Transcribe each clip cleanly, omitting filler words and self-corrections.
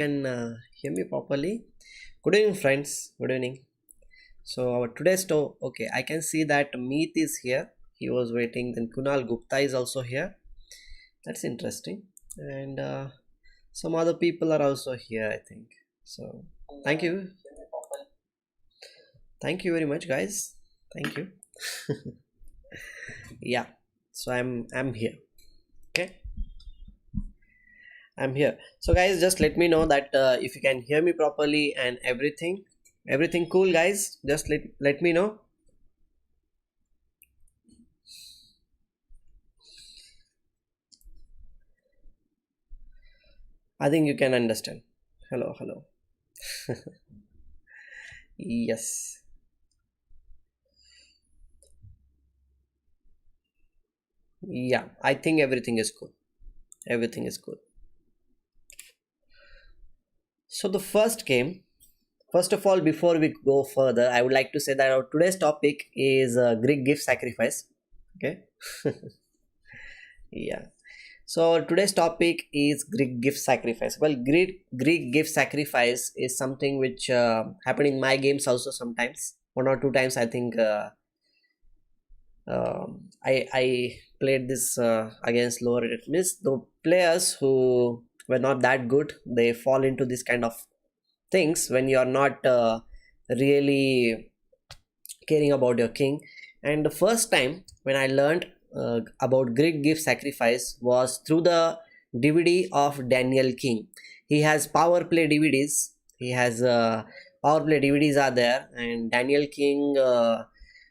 Can hear me properly. Good evening, friends. Good evening. So our today's okay, I can see that Meet is here. He was waiting. Then Kunal Gupta is also here. That's interesting. And some other people are also here, I think. So thank you. Thank you very much, guys. Thank you. Yeah. So I'm here. Okay. I'm here. So guys, just let me know that if you can hear me properly and everything cool, guys. Just let me know. I think you can understand. Hello, hello. Yes. Yeah, I think everything is cool. Everything is cool. So the first game, first of all, before we go further, I would like to say that our today's topic is Greek gift sacrifice. Okay. Yeah. So today's topic is Greek gift sacrifice. Well, Greek gift sacrifice is something which happened in my games also sometimes. One or two times, I think. I played this against lower rated. Means the players who were not that good, they fall into this kind of things when you are not really caring about your king. And the first time when I learned about Greek gift sacrifice was through the DVD of Daniel King. He has power play DVDs. He has power play DVDs are there, and Daniel King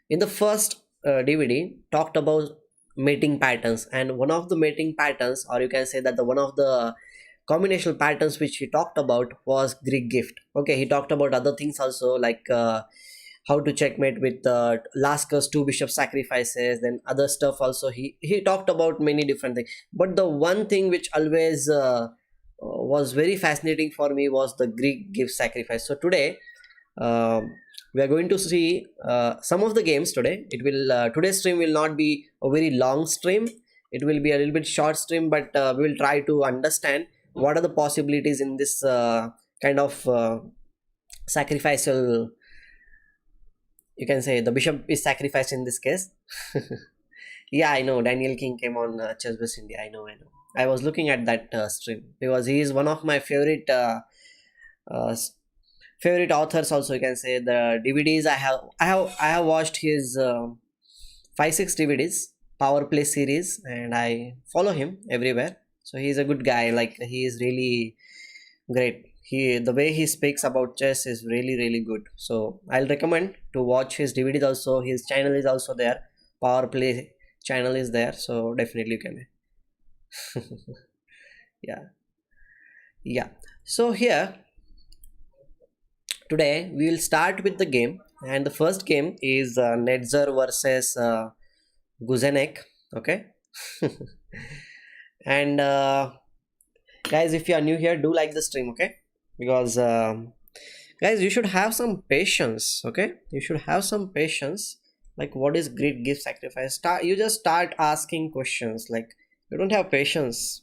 in the first DVD talked about mating patterns, and one of the mating patterns, or you can say that the one of the combinational patterns which he talked about was Greek gift. Okay, he talked about other things also, like how to checkmate with Lasker's two bishop sacrifices, then other stuff also. He talked about many different things, but the one thing which always was very fascinating for me was the Greek gift sacrifice. So today we are going to see some of the games today. It will today's stream will not be a very long stream. It will be a little bit short stream, but we will try to understand what are the possibilities in this kind of sacrificial. You can say the bishop is sacrificed in this case. Yeah, I know Daniel King came on Chessbase India. I know. I was looking at that stream because he is one of my uh, favorite authors. Also, you can say the DVDs I have watched his 5 6 DVDs power play series, and I follow him everywhere. So he's a good guy. Like, he is really great. The way he speaks about chess is really good. So I'll recommend to watch his DVDs also. His channel is also there. Power play channel is there. So definitely you can. Yeah, yeah. So here today we will start with the game, and the first game is Netzer versus Guzenek. Okay. And guys, if you are new here, do like the stream, okay? Because guys, you should have some patience. Okay, you should have some patience. Like, what is great gift sacrifice? You just start asking questions. Like, you don't have patience.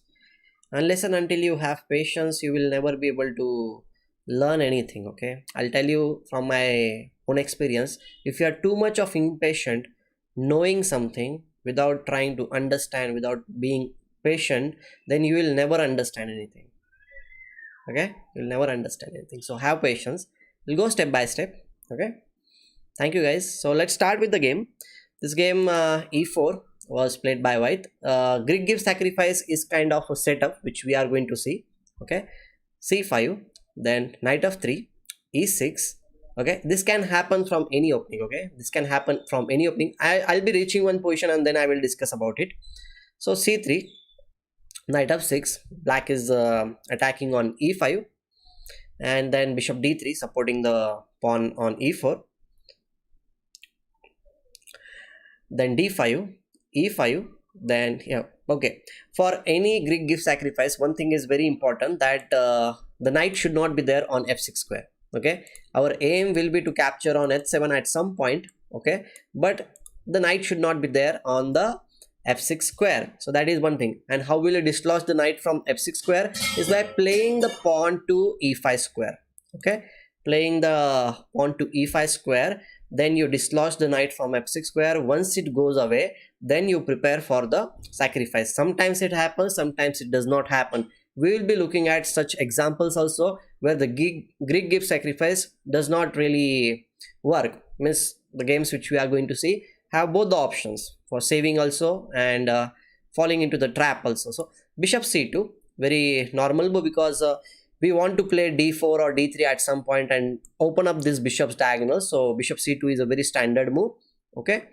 Unless and until you have patience, you will never be able to learn anything. Okay, I'll tell you from my own experience. If you are too much of impatient, knowing something without trying to understand, without being patient, then you will never understand anything. Okay, you'll never understand anything. So have patience. We'll go step by step. Okay, thank you, guys. So let's start with the game. This game, e4 was played by white. Greek gift sacrifice is kind of a setup which we are going to see. Okay, c5, then knight of 3, e6. Okay, this can happen from any opening. Okay, this can happen from any opening. I'll be reaching one position and then I will discuss about it. So c3, knight of 6. Black is attacking on e5, and then bishop d3 supporting the pawn on e4, then d5, e5, then yeah. Okay, for any Greek gift sacrifice, one thing is very important, that the knight should not be there on f6 square. Okay, our aim will be to capture on h7 at some point. Okay, but the knight should not be there on the f6 square. So that is one thing. And how will you dislodge the knight from f6 square? Is by playing the pawn to e5 square. Okay, playing the pawn to e5 square, then you dislodge the knight from f6 square. Once it goes away, then you prepare for the sacrifice. Sometimes it happens, sometimes it does not happen. We will be looking at such examples also where the Greek gift sacrifice does not really work. Means the games which we are going to see have both the options for saving also and falling into the trap also. So bishop c2, very normal move, because we want to play d4 or d3 at some point and open up this bishop's diagonal. So bishop c2 is a very standard move. Okay,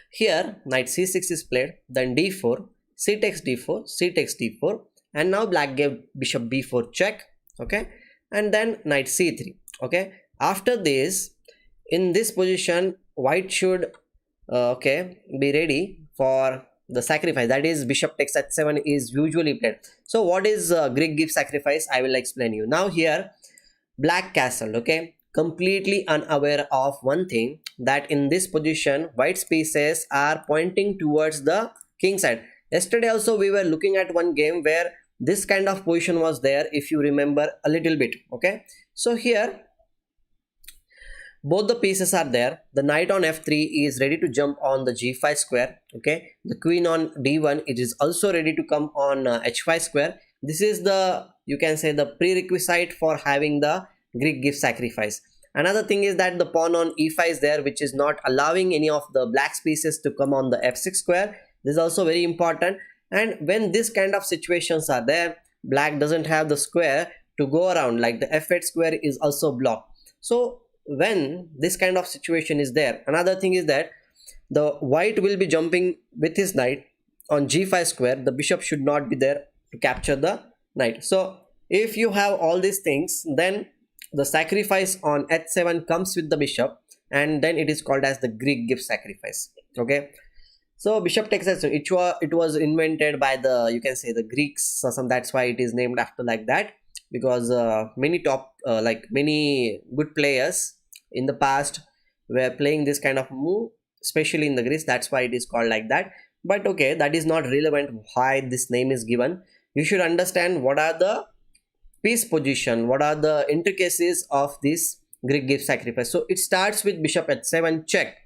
here knight c6 is played, then d4, c takes d4, c takes d4, and now black gave bishop b4 check. Okay, and then knight c3. Okay, after this, in this position, white should be ready for the sacrifice. That is bishop takes h7 is usually played. So what is Greek gift sacrifice? I will explain you. Now here black castle, okay, completely unaware of one thing, that in this position white's pieces are pointing towards the king side. Yesterday also we were looking at one game where this kind of position was there, if you remember a little bit. Okay, so here both the pieces are there. The knight on f3 is ready to jump on the g5 square. Okay, the queen on d1, it is also ready to come on h5 square. This is the, you can say, the prerequisite for having the Greek gift sacrifice. Another thing is that the pawn on e5 is there, which is not allowing any of the black pieces to come on the f6 square. This is also very important. And when this kind of situations are there, black doesn't have the square to go around, like the f8 square is also blocked. So when this kind of situation is there, another thing is that the white will be jumping with his knight on g5 square. The bishop should not be there to capture the knight. So if you have all these things, then the sacrifice on h7 comes with the bishop, and then it is called as the Greek gift sacrifice. Okay, so bishop takes h7, it was invented by the, you can say, the Greeks or some. That's why it is named after like that, because many good players in the past were playing this kind of move, especially in the Greece. That's why it is called like that. But okay, that is not relevant why this name is given. You should understand what are the piece position, what are the intricacies of this Greek gift sacrifice. So it starts with bishop h7 check.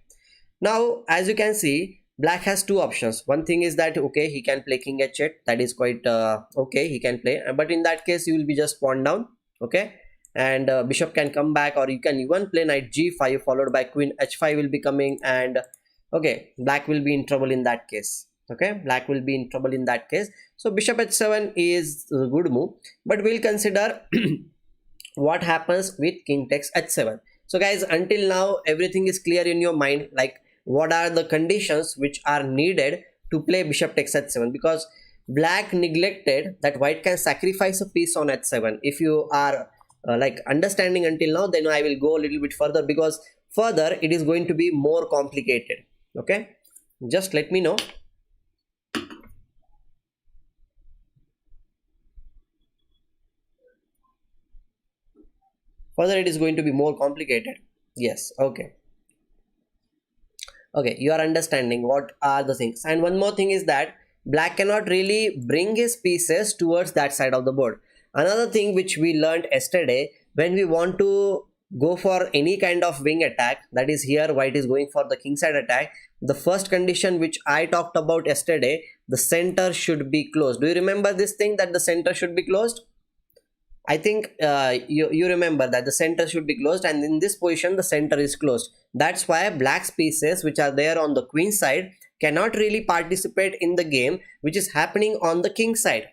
Now as you can see, black has two options. One thing is that, okay, he can play king h8. That is quite okay, he can play, but in that case you will be just pawn down. Okay, and bishop can come back, or you can even play knight g5 followed by queen h5 will be coming, and okay, black will be in trouble in that case. Okay, black will be in trouble in that case. So bishop h7 is a good move, but we'll consider what happens with king takes h7. So guys, until now everything is clear in your mind, like what are the conditions which are needed to play bishop takes h7, because black neglected that white can sacrifice a piece on h7. If you are understanding until now, then I will go a little bit further, because further it is going to be more complicated. Okay, just let me know. Further it is going to be more complicated. Yes, okay, you are understanding what are the things. And one more thing is that black cannot really bring his pieces towards that side of the board. Another thing which we learned yesterday, when we want to go for any kind of wing attack, that is here white is going for the king side attack, the first condition which I talked about yesterday, the center should be closed. Do you remember this thing, that the center should be closed? I think you remember that the center should be closed, and in this position the center is closed. That's why black's pieces which are there on the queen side cannot really participate in the game which is happening on the king side.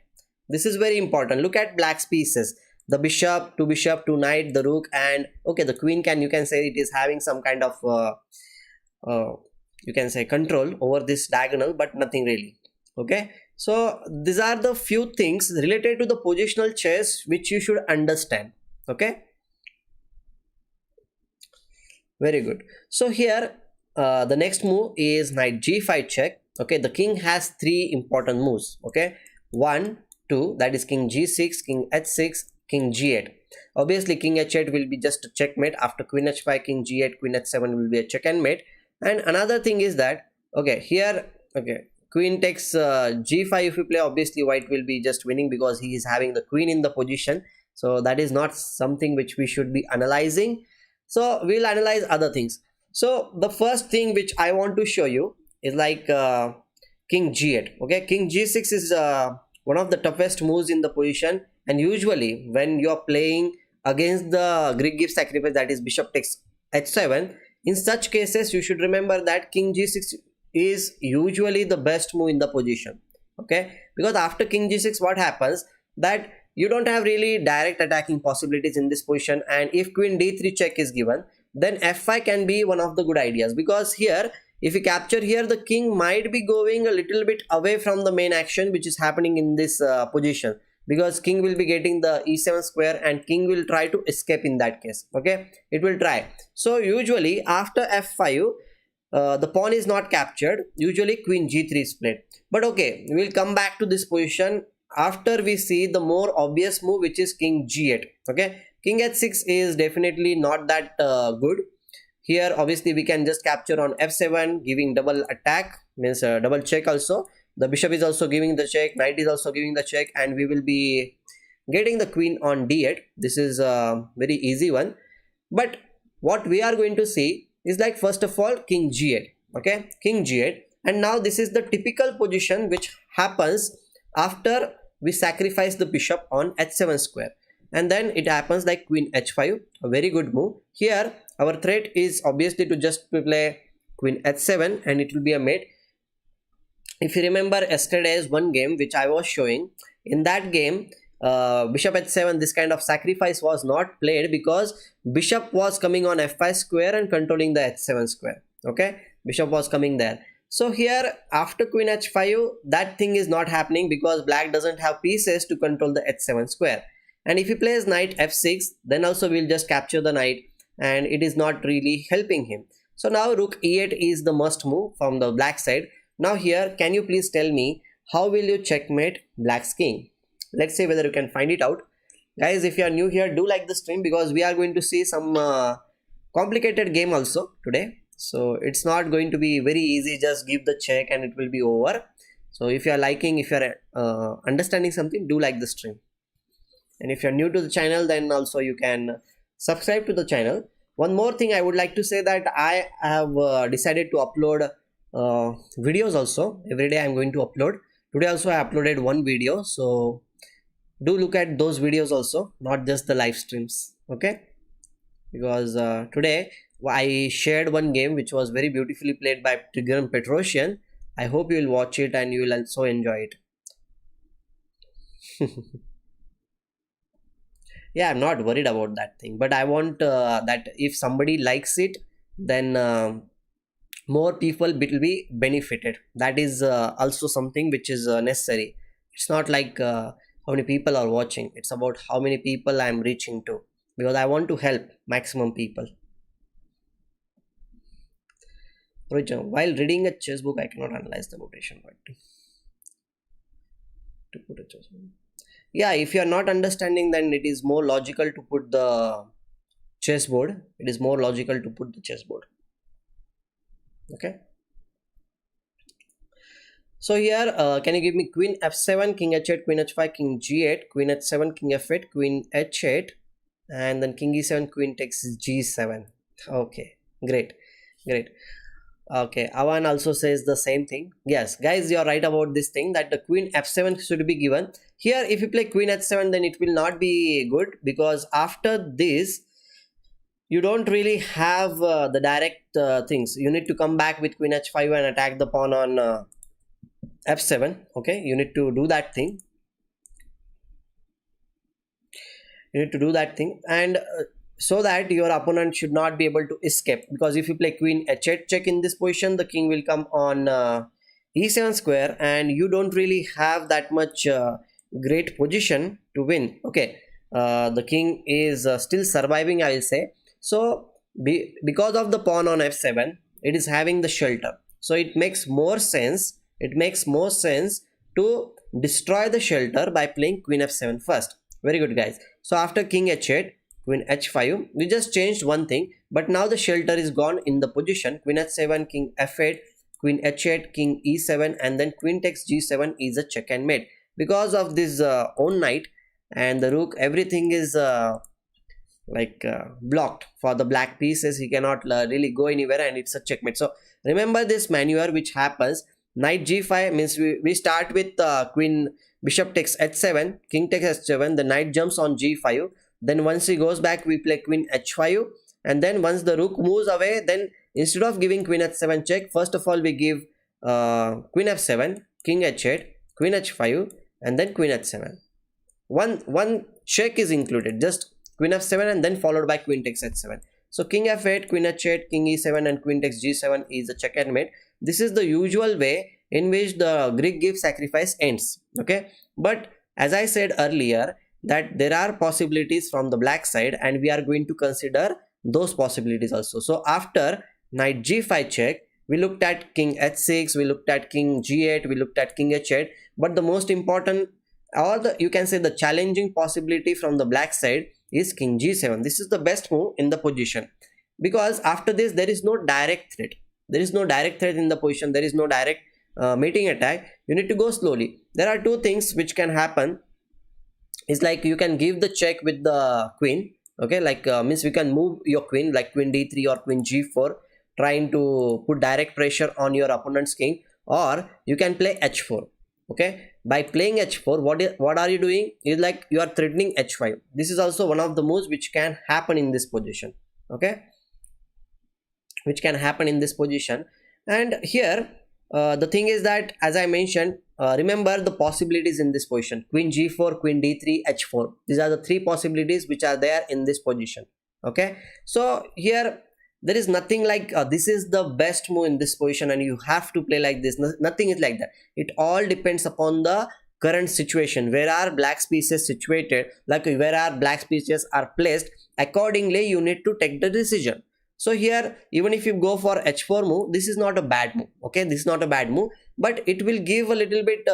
This is very important. Look at black's pieces, the bishop to knight, the rook, and okay, the queen you can say it is having some kind of you can say control over this diagonal, but nothing really. Okay, so these are the few things related to the positional chess which you should understand. Okay, very good. So here the next move is knight g5 check. Okay, the king has three important moves. Okay, 1, 2, that is king g6, king h6, king g8. Obviously king h8 will be just a checkmate. After queen h5, king g8, queen h7 will be a check and mate. And another thing is that, okay, here Okay, queen takes g5. If you play, obviously white will be just winning because he is having the queen in the position. So that is not something which we should be analyzing. So we'll analyze other things. So the first thing which I want to show you is like king g8. Okay, king g6 is one of the toughest moves in the position, and usually when you are playing against the Greek gift sacrifice, that is bishop takes h7, in such cases you should remember that king g6 is usually the best move in the position. Okay, because after king g6 what happens, that you don't have really direct attacking possibilities in this position, and if queen d3 check is given, then f5 can be one of the good ideas, because here if you capture here, the king might be going a little bit away from the main action which is happening in this position, because king will be getting the e7 square and king will try to escape in that case. Okay, it will try. So usually after f5, the pawn is not captured, usually queen g3 is played. But okay, we'll come back to this position after we see the more obvious move, which is king g8. Okay, king h6 is definitely not that good. Here obviously we can just capture on f7, giving double attack, means double check also. The bishop is also giving the check, knight is also giving the check, and we will be getting the queen on d8. This is a very easy one. But what we are going to see is like, first of all, king g8. Okay, king g8, and now this is the typical position which happens after we sacrifice the bishop on h7 square, and then it happens like queen h5, a very good move. Here our threat is obviously to just play queen h7 and it will be a mate. If you remember yesterday's one game which I was showing, in that game bishop h7, this kind of sacrifice was not played because bishop was coming on f5 square and controlling the h7 square. Okay, bishop was coming there. So here after queen h5, that thing is not happening because black doesn't have pieces to control the h7 square. And if he plays knight f6, then also we'll just capture the knight, and it is not really helping him. So now rook e8 is the must move from the black side. Now here, can you please tell me how will you checkmate black's king? Let's see whether you can find it out. Guys, if you are new here, do like the stream because we are going to see some complicated game also today. So it's not going to be very easy, just give the check and it will be over. So if you are liking, if you are understanding something, do like the stream. And if you're new to the channel, then also you can subscribe to the channel. One more thing I would like to say, that I have decided to upload videos also. Every day I'm going to upload. Today also I uploaded one video, so do look at those videos also, not just the live streams. Okay, because today I shared one game which was very beautifully played by Trigger and Petrosian. I hope you will watch it and you will also enjoy it. Yeah, I'm not worried about that thing, but I want that if somebody likes it, then more people will be benefited. That is also something which is necessary. It's not like how many people are watching, it's about how many people I'm reaching to, because I want to help maximum people. While reading a chess book, I cannot analyze the notation. But to put a chess book, yeah, if you are not understanding, then it is more logical to put the chessboard. It is more logical to put the chessboard. Okay, so here can you give me queen f7, king h8, queen h5, king g8, queen h7, king f8, queen h8, and then king e7, queen takes g7. Okay, great. Okay, Avan also says the same thing. Yes, guys, you are right about this thing, that the queen f7 should be given. Here, if you play queen h7, then it will not be good, because after this, you don't really have the direct things. You need to come back with queen h5 and attack the pawn on f7. Okay, you need to do that thing. And so that your opponent should not be able to escape, because if you play queen h8 check in this position, the king will come on e7 square, and you don't really have that much great position to win. Okay, the king is still surviving, I will say. So because of the pawn on f7, it is having the shelter, so it makes more sense to destroy the shelter by playing queen f7 first. Very good, guys. So after king h8, queen h5, we just changed one thing, but now the shelter is gone in the position. Queen h7, king f8, queen h8, king e7, and then queen takes g7 is a check and mate. Because of this own knight and the rook, everything is blocked for the black pieces. He cannot really go anywhere, and it's a checkmate. So remember this maneuver which happens. Knight g5 means we start with queen, bishop takes h7, king takes h7, the knight jumps on g5. Then once he goes back, we play queen h5, and then once the rook moves away, then instead of giving queen h7 check, first of all we give queen f7, king h8, queen h5, and then queen h7. One check is included, just queen f7 and then followed by queen takes h7. So king f8, queen h8, king e7, and queen takes g7 is a check and mate. This is the usual way in which the Greek gift sacrifice ends. Okay, but as I said earlier, that there are possibilities from the black side, and we are going to consider those possibilities also. So after knight g5 check, we looked at king h6, we looked at king g8, we looked at king h8, but the most important, or the, you can say the challenging possibility from the black side is king g7. This is the best move in the position, because after this there is no direct threat. There is no direct threat in the position. There is no direct mating attack. You need to go slowly. There are two things which can happen. It's like you can give the check with the queen. Okay, like means we can move your queen like queen d3 or queen g4, trying to put direct pressure on your opponent's king, or you can play h4. Okay, by playing h4, what are you doing is like you are threatening h5. This is also one of the moves which can happen in this position. Okay, which can happen in this position. And here the thing is that, as I mentioned, remember the possibilities in this position: queen g4, queen d3, h4. These are the three possibilities which are there in this position. Okay, so here there is nothing like this is the best move in this position and you have to play like this. Nothing is like that. It all depends upon the current situation. Where are black pieces situated, like where are black pieces are placed, accordingly you need to take the decision. So here, even if you go for h4 move, this is not a bad move. Okay, this is not a bad move, but it will give a little bit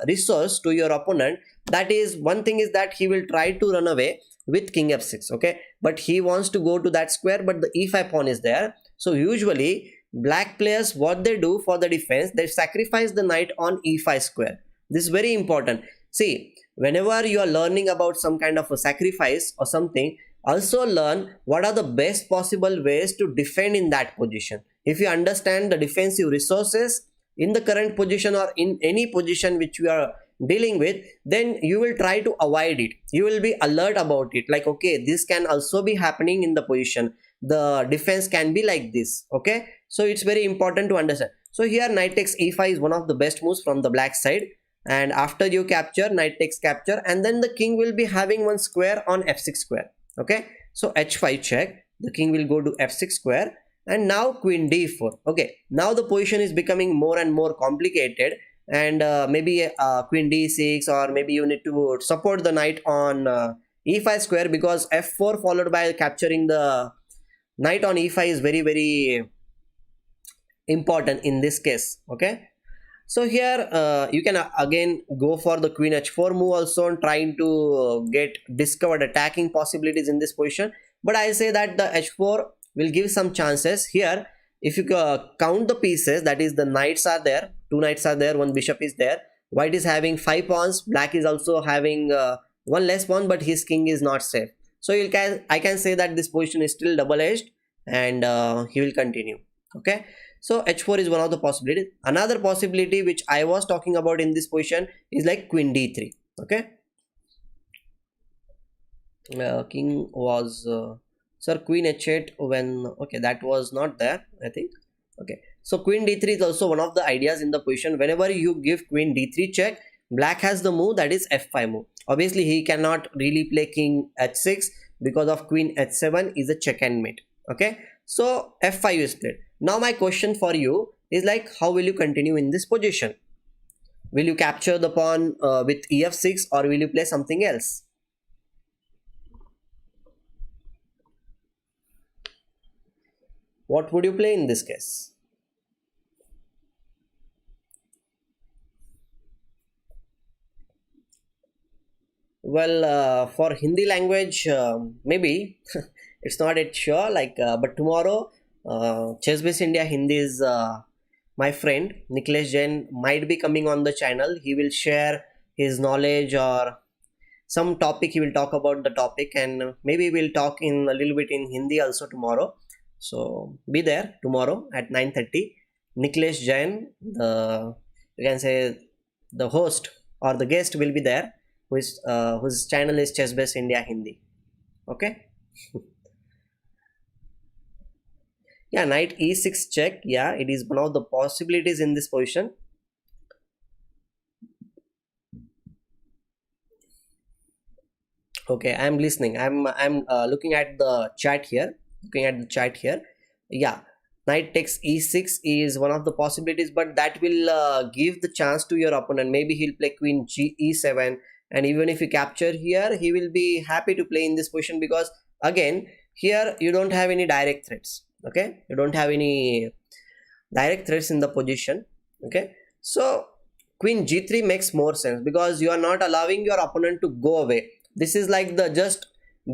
resource to your opponent. That is, one thing is that he will try to run away with king f6. Okay, but he wants to go to that square, but the e5 pawn is there. So usually black players, what they do for the defense, they sacrifice the knight on e5 square. This is very important. See, whenever you are learning about some kind of a sacrifice or something, also learn what are the best possible ways to defend in that position. If you understand the defensive resources in the current position or in any position which you are dealing with, then you will try to avoid it. You will be alert about it, like okay, this can also be happening in the position, the defense can be like this. Okay, so it's very important to understand. So here knight takes e5 is one of the best moves from the black side, and after you capture, knight takes capture, and then the king will be having one square on f6 square. Okay, so h5 check, the king will go to f6 square, and now queen d4. Okay, now the position is becoming more and more complicated, and maybe queen d6, or maybe you need to support the knight on e5 square, because f4 followed by capturing the knight on e5 is very, very important in this case. Okay, so here you can again go for the queen h4 move also, and trying to get discovered attacking possibilities in this position. But I say that the h4 will give some chances here. If you count the pieces, that is the knights are there, two knights are there, one bishop is there, white is having 5 pawns, black is also having one less pawn, but his king is not safe. So I can say that this position is still double-edged, and he will continue. Okay, so h4 is one of the possibilities. Another possibility which I was talking about in this position is like queen d3. Okay, king was sir, queen h8 when, okay, that was not there, I think. Okay, so queen d3 is also one of the ideas in the position. Whenever you give queen d3 check, black has the move, that is f5 move. Obviously he cannot really play king h6 because of queen h7 is a check and mate. Okay, so f5 is played. Now my question for you is like, how will you continue in this position? Will you capture the pawn with ef6, or will you play something else? What would you play in this case? Well, for Hindi language, maybe it's not yet sure. Like, but tomorrow, Chess Base India Hindi is my friend Niklesh Jain might be coming on the channel. He will share his knowledge or some topic. He will talk about the topic, and maybe we'll talk in a little bit in Hindi also tomorrow. So be there tomorrow at 9:30. Niklesh Jain, the, you can say, the host or the guest will be there, whose channel is Chess Base India Hindi. Okay. Yeah, knight e6 check. Yeah, it is one of the possibilities in this position. Okay, I'm listening. I'm looking at the chat here. Yeah, knight takes e6 is one of the possibilities, but that will give the chance to your opponent. Maybe he'll play queen e7, and even if you capture here, he will be happy to play in this position, because again here you don't have any direct threats. Okay, you don't have any direct threats in the position. Okay, so queen g3 makes more sense, because you are not allowing your opponent to go away. This is like the just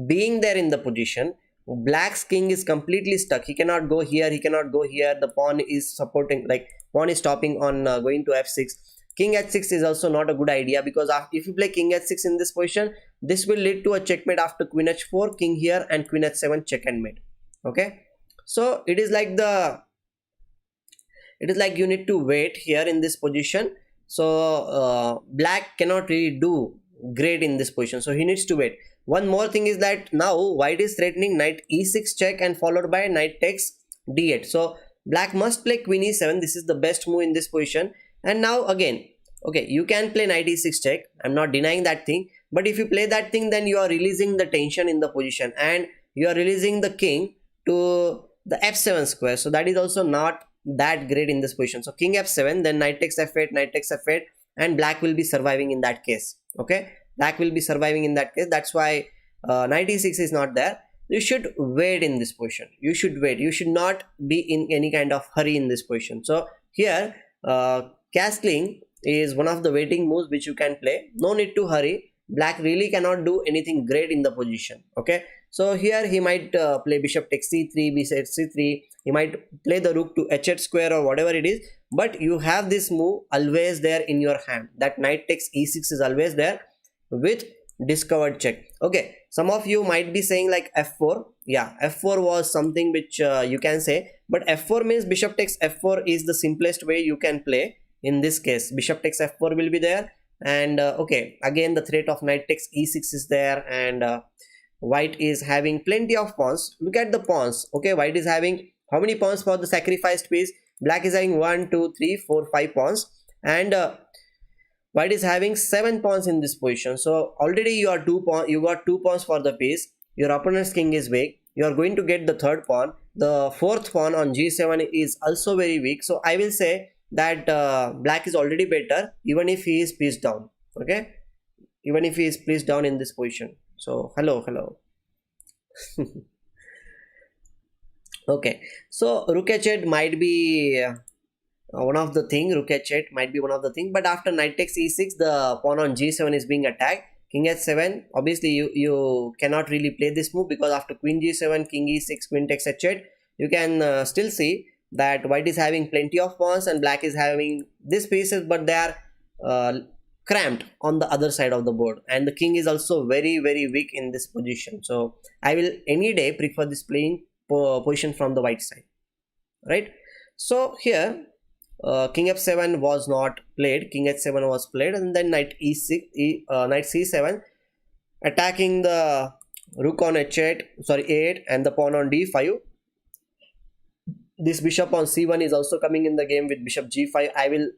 being there in the position. Black's king is completely stuck. He cannot go here, he cannot go here. The pawn is supporting, like pawn is stopping on going to f6. King h6 is also not a good idea, because if you play king h6 in this position, this will lead to a checkmate after queen h4, king here, and queen h7 check and mate. Okay, so it is like you need to wait here in this position. So black cannot really do great in this position, so he needs to wait. One more thing is that now white is threatening knight e6 check and followed by knight takes d8. So black must play queen e7. This is the best move in this position. And now again, okay, you can play knight e6 check, I'm not denying that thing, but if you play that thing, then you are releasing the tension in the position, and you are releasing the king to the f7 square. So that is also not that great in this position. So king f7, then knight takes f8, knight takes f8, and black will be surviving in that case. Okay, black will be surviving in that case. That's why knight e6 is not there. You should wait in this position. You should wait. You should not be in any kind of hurry in this position. So here castling is one of the waiting moves which you can play. No need to hurry. Black really cannot do anything great in the position. Okay, so here he might play bishop takes c3, bishop c3. He might play the rook to h8 square or whatever it is, but you have this move always there in your hand. That knight takes e6 is always there with discovered check. Okay, some of you might be saying like f4. Yeah, f4 was something which you can say, but f4 means bishop takes f4 is the simplest way you can play. In this case, bishop takes f4 will be there, and okay, again the threat of knight takes e6 is there, and white is having plenty of pawns. Look at the pawns. Okay, white is having how many pawns for the sacrificed piece? Black is having 1 2 3 4 5 pawns, and white is having 7 pawns in this position. So already you got 2 pawns for the piece. Your opponent's king is weak. You are going to get the third pawn. The fourth pawn on g7 is also very weak. So I will say that black is already better, even if he is pieced down. Okay, even if he is pieced down in this position. So hello. Okay, so rook h8 might be one of the thing. Rook h8 might be one of the thing, but after knight takes e6, the pawn on g7 is being attacked. King h7, obviously you cannot really play this move, because after queen g7, king e6, queen takes h8, you can still see that white is having plenty of pawns and black is having these pieces, but they are cramped on the other side of the board, and the king is also very weak in this position. So I will any day prefer this playing position from the white side, right? So here king f7 was not played, king h7 was played, and then knight e6 knight c7, attacking the rook on h8, sorry a8, and the pawn on d5. This bishop on c1 is also coming in the game with bishop g5. I will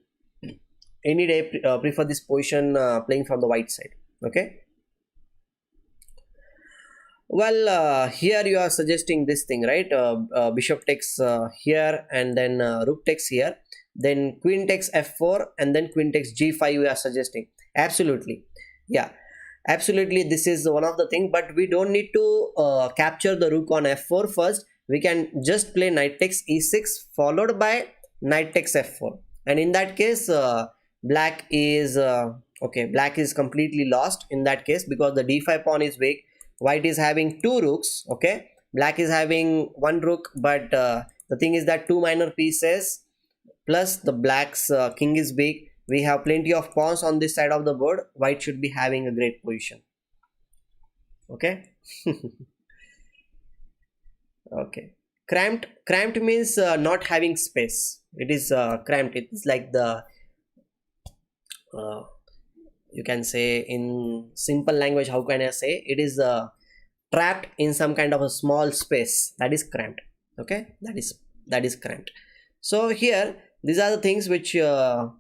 any day prefer this position playing from the white side. Okay, well here you are suggesting this thing, right? Bishop takes here, and then rook takes here, then queen takes f4, and then queen takes g5 you are suggesting. Absolutely, yeah, absolutely, this is one of the thing, but we don't need to capture the rook on f4 first. We can just play knight takes e6 followed by knight takes f4, and in that case black is okay, black is completely lost in that case, because the d5 pawn is weak. White is having 2 rooks. Okay, black is having 1 rook, but the thing is that 2 minor pieces plus the black's king is big. We have plenty of pawns on this side of the board. White should be having a great position. Okay. Okay. Cramped means not having space. It is cramped. It's like the uh, you can say in simple language, how can I say, it is trapped in some kind of a small space. That is cramped. Okay, that is cramped. So here these are the things which you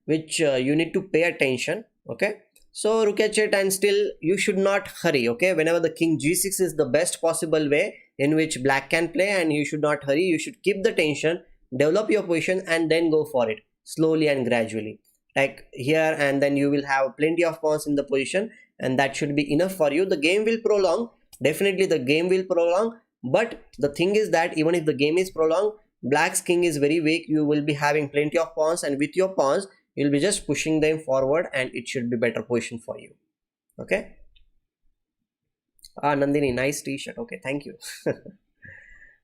need to pay attention. Okay, so rook h8, and still you should not hurry. Okay, whenever the king g6 is the best possible way in which black can play, and you should not hurry. You should keep the tension, develop your position, and then go for it slowly and gradually, like here, and then you will have plenty of pawns in the position, and that should be enough for you. The game will prolong, definitely the game will prolong, but the thing is that even if the game is prolonged, black's king is very weak. You will be having plenty of pawns, and with your pawns you'll be just pushing them forward, and it should be better position for you. Okay. Nandini, nice t-shirt. Okay, thank you.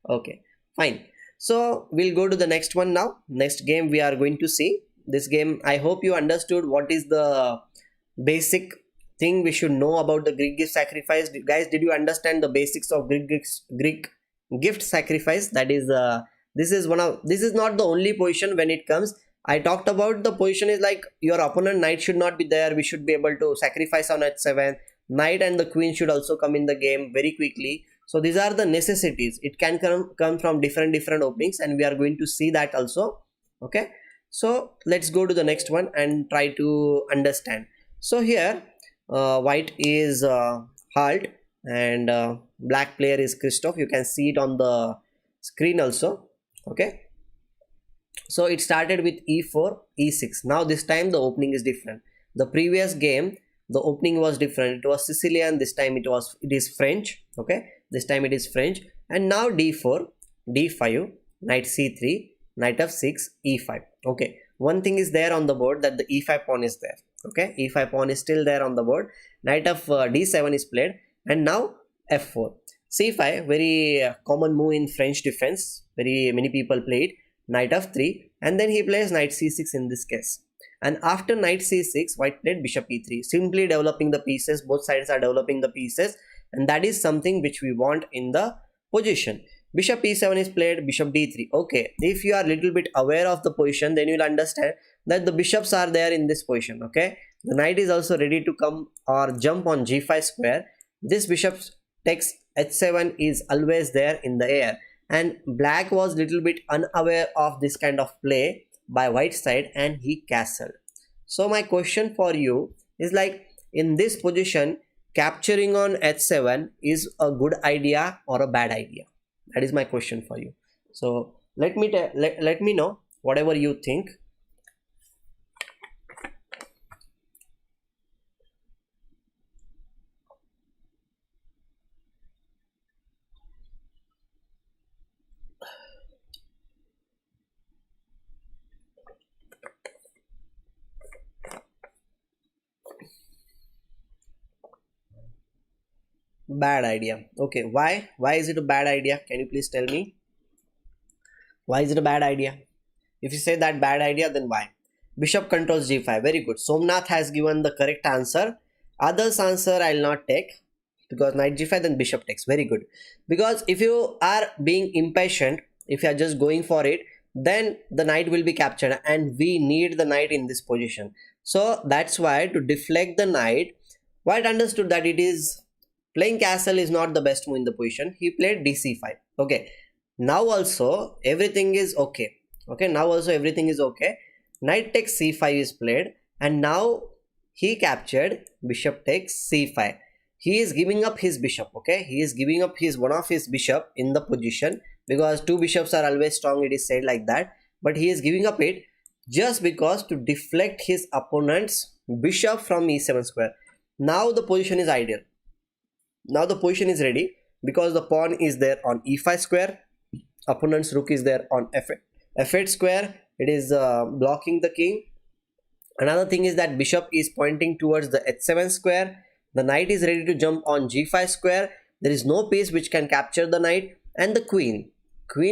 Okay, fine. So we'll go to the next one now. Next game we are going to see. This game, I hope you understood what is the basic thing we should know about the Greek gift sacrifice. Guys, did you understand the basics of Greek gift sacrifice? That is this is not the only position when it comes. I talked about the position is like your opponent knight should not be there. We should be able to sacrifice on h7. Knight and the queen should also come in the game very quickly. So these are the necessities. It can come from different openings, and we are going to see that also. Okay, so let's go to the next one and try to understand. So here white is halt, and black player is Christoph. You can see it on the screen also. Okay, so it started with e4 e6. Now this time the opening is different. The previous game the opening was different. It was Sicilian. This time it is French. Okay, this time it is French. And now d4 d5 knight c3 knight f6 e5. Okay, one thing is there on the board, that the e5 pawn is there. Okay, e5 pawn is still there on the board. Knight of d7 is played, and now f4 c5, very common move in French defense. Very many people play it. Knight f3, and then he plays knight c6 in this case. And after knight c6, white played bishop e3, simply developing the pieces. Both sides are developing the pieces, and that is something which we want in the position. Bishop e7 is played, bishop d3. Okay, if you are a little bit aware of the position, then you will understand that the bishops are there in this position. Okay, the knight is also ready to come or jump on g5 square. This bishop takes h7 is always there in the air, and black was little bit unaware of this kind of play by white side, and he castled. So my question for you is, like, in this position, capturing on h7 is a good idea or a bad idea? That is my question for you. So let me know whatever you think. Bad idea. Okay, why is it a bad idea? Can you please tell me why is it a bad idea? If you say that bad idea, then why? Bishop controls g5. Very good. Somnath has given the correct answer. Others answer I'll not take, because knight g5, then bishop takes. Very good. Because if you are being impatient, if you are just going for it, then the knight will be captured, and we need the knight in this position. So that's why, to deflect the knight, white understood that it is playing castle is not the best move in the position. He played dc5. Okay, now also everything is okay. Okay, now also everything is okay. Knight takes c5 is played, and now he captured bishop takes c5. He is giving up his bishop. Okay, he is giving up his one of his bishop in the position, because two bishops are always strong, it is said like that. But he is giving up it just because to deflect his opponent's bishop from e7 square. Now the position is ideal. Now the position is ready, because the pawn is there on e5 square, opponent's rook is there on f8 square. It is blocking the king. Another thing is that bishop is pointing towards the h7 square. The knight is ready to jump on g5 square. There is no piece which can capture the knight. And the queen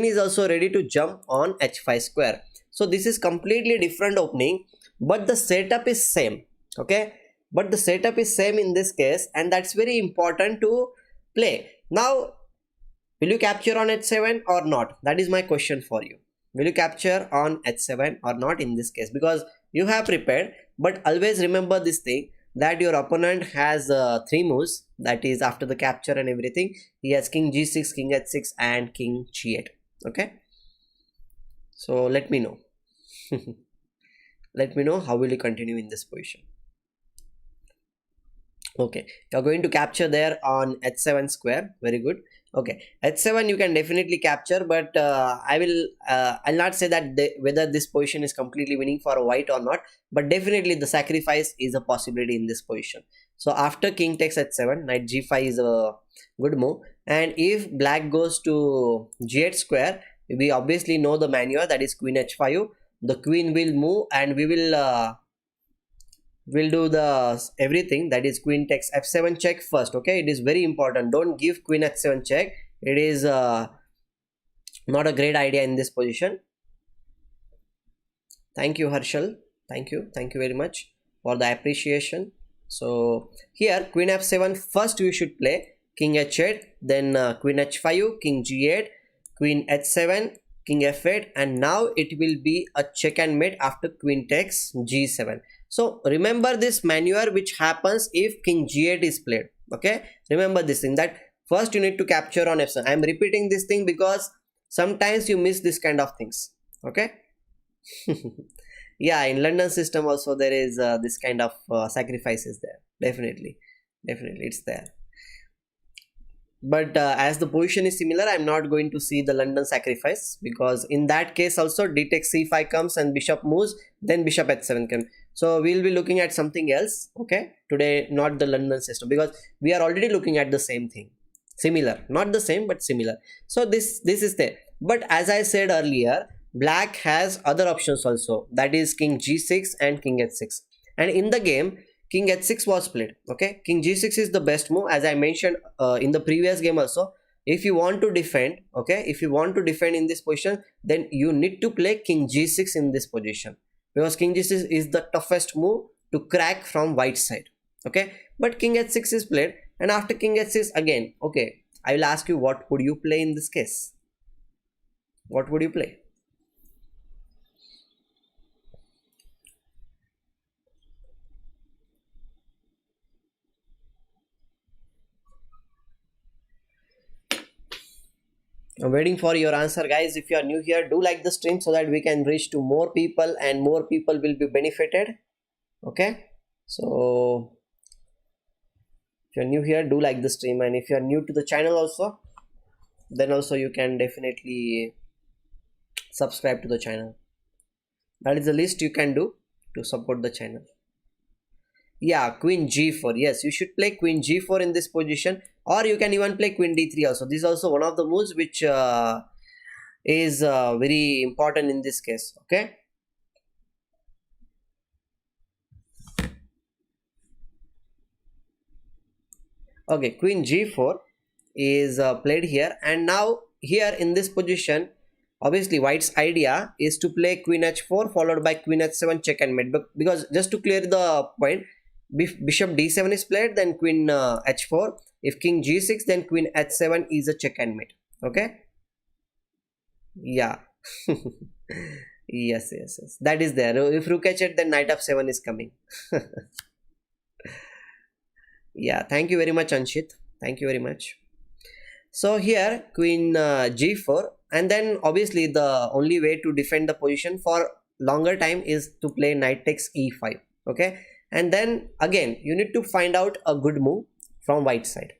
is also ready to jump on h5 square. So this is completely different opening, but the setup is same. Okay, but the setup is same in this case, and that's very important to play. Now, will you capture on h7 or not? That is my question for you. Will you capture on h7 or not in this case? Because you have prepared, but always remember this thing, that your opponent has three moves, that is after the capture and everything. He has king g6, king h6 and king g8. Okay, so let me know. Let me know how will you continue in this position. Okay, you're going to capture there on h7 square. Very good. Okay, h7 you can definitely capture, but I'll not say that whether this position is completely winning for a white or not, but definitely the sacrifice is a possibility in this position. So after king takes h7, knight g5 is a good move, and if black goes to g8 square, we obviously know the maneuver, that is queen h5. The queen will move and we'll do the everything, that is queen takes f7 check first. Okay, it is very important, don't give queen h7 check. It is not a great idea in this position. Thank you, Harshal. Thank you very much for the appreciation. So here queen f7 first we should play, king h8, then queen h5, king g8, queen h7, king f8, and now it will be a check and mate after queen takes g7. So remember this maneuver which happens if king g8 is played. Okay, remember this thing, that first you need to capture on f7. I am repeating this thing because sometimes you miss this kind of things. Okay. Yeah, in London system also there is this kind of sacrifices there. Definitely it's there. But as the position is similar, I'm not going to see the London sacrifice, because in that case also d takes c5 comes and bishop moves, then bishop h7 can. So we'll be looking at something else. Okay, today not the London system, because we are already looking at the same thing, similar, not the same but similar. So this is there. But as I said earlier, black has other options also, that is king g6 and king h6, and in the game king h6 was played. Okay, king g6 is the best move, as I mentioned in the previous game also. If you want to defend, okay, if you want to defend in this position, then you need to play king g6 in this position, because king g6 is the toughest move to crack from white side. Okay, but king h6 is played, and after king h6 again, okay, I will ask you, what would you play in this case? What would you play? I'm waiting for your answer, guys. If you are new here, do like the stream so that we can reach to more people and more people will be benefited. Okay, so if you're new here, do like the stream, and if you're new to the channel also, then also you can definitely subscribe to the channel. That is the least you can do to support the channel. Yeah, queen g4. Yes, you should play queen g4 in this position, or you can even play queen d3 also. This is also one of the moves which is very important in this case. Okay, okay, queen g4 is played here, and now here in this position, obviously white's idea is to play queen h4 followed by queen h7 check and mate. But because just to clear the point, bishop d7 is played, then queen h4. If king g6, then queen h7 is a check and mate. Okay, yeah. Yes, that is there. If rook h8, then knight f7 is coming. Yeah, thank you very much, Anshit. Thank you very much. So here queen g4, and then obviously the only way to defend the position for longer time is to play knight takes e5. Okay, and then again you need to find out a good move from white side.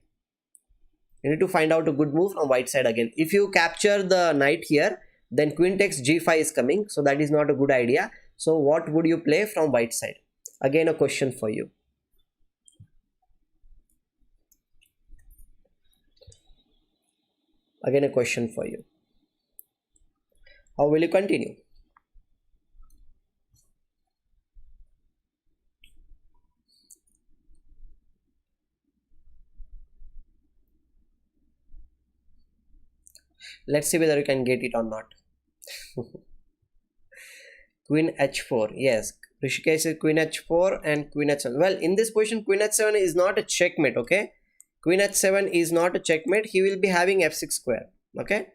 You need to find out a good move from white side again. If you capture the knight here, then queen takes g5 is coming, so that is not a good idea. So what would you play from white side? Again, a question for you. Again, a question for you. How will you continue? Let's see whether you can get it or not. Queen h4. Yes, Rishikesh is queen h4 and queen h7. Well, in this position, queen h7 is not a checkmate. Okay, queen h7 is not a checkmate. He will be having f6 square. Okay.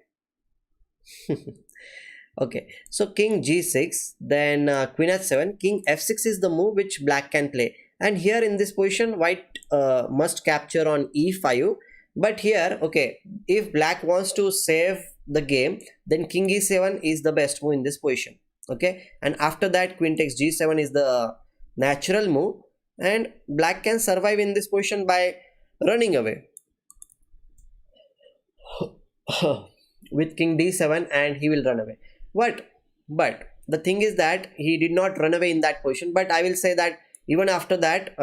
Okay, so king g6, then queen h7, king f6 is the move which black can play. And here in this position, white must capture on e5. But here, okay, if black wants to save the game, then king e7 is the best move in this position. Okay, and after that, queen takes g7 is the natural move, and black can survive in this position by running away with king d7, and he will run away. But the thing is that he did not run away in that position. But I will say that even after that,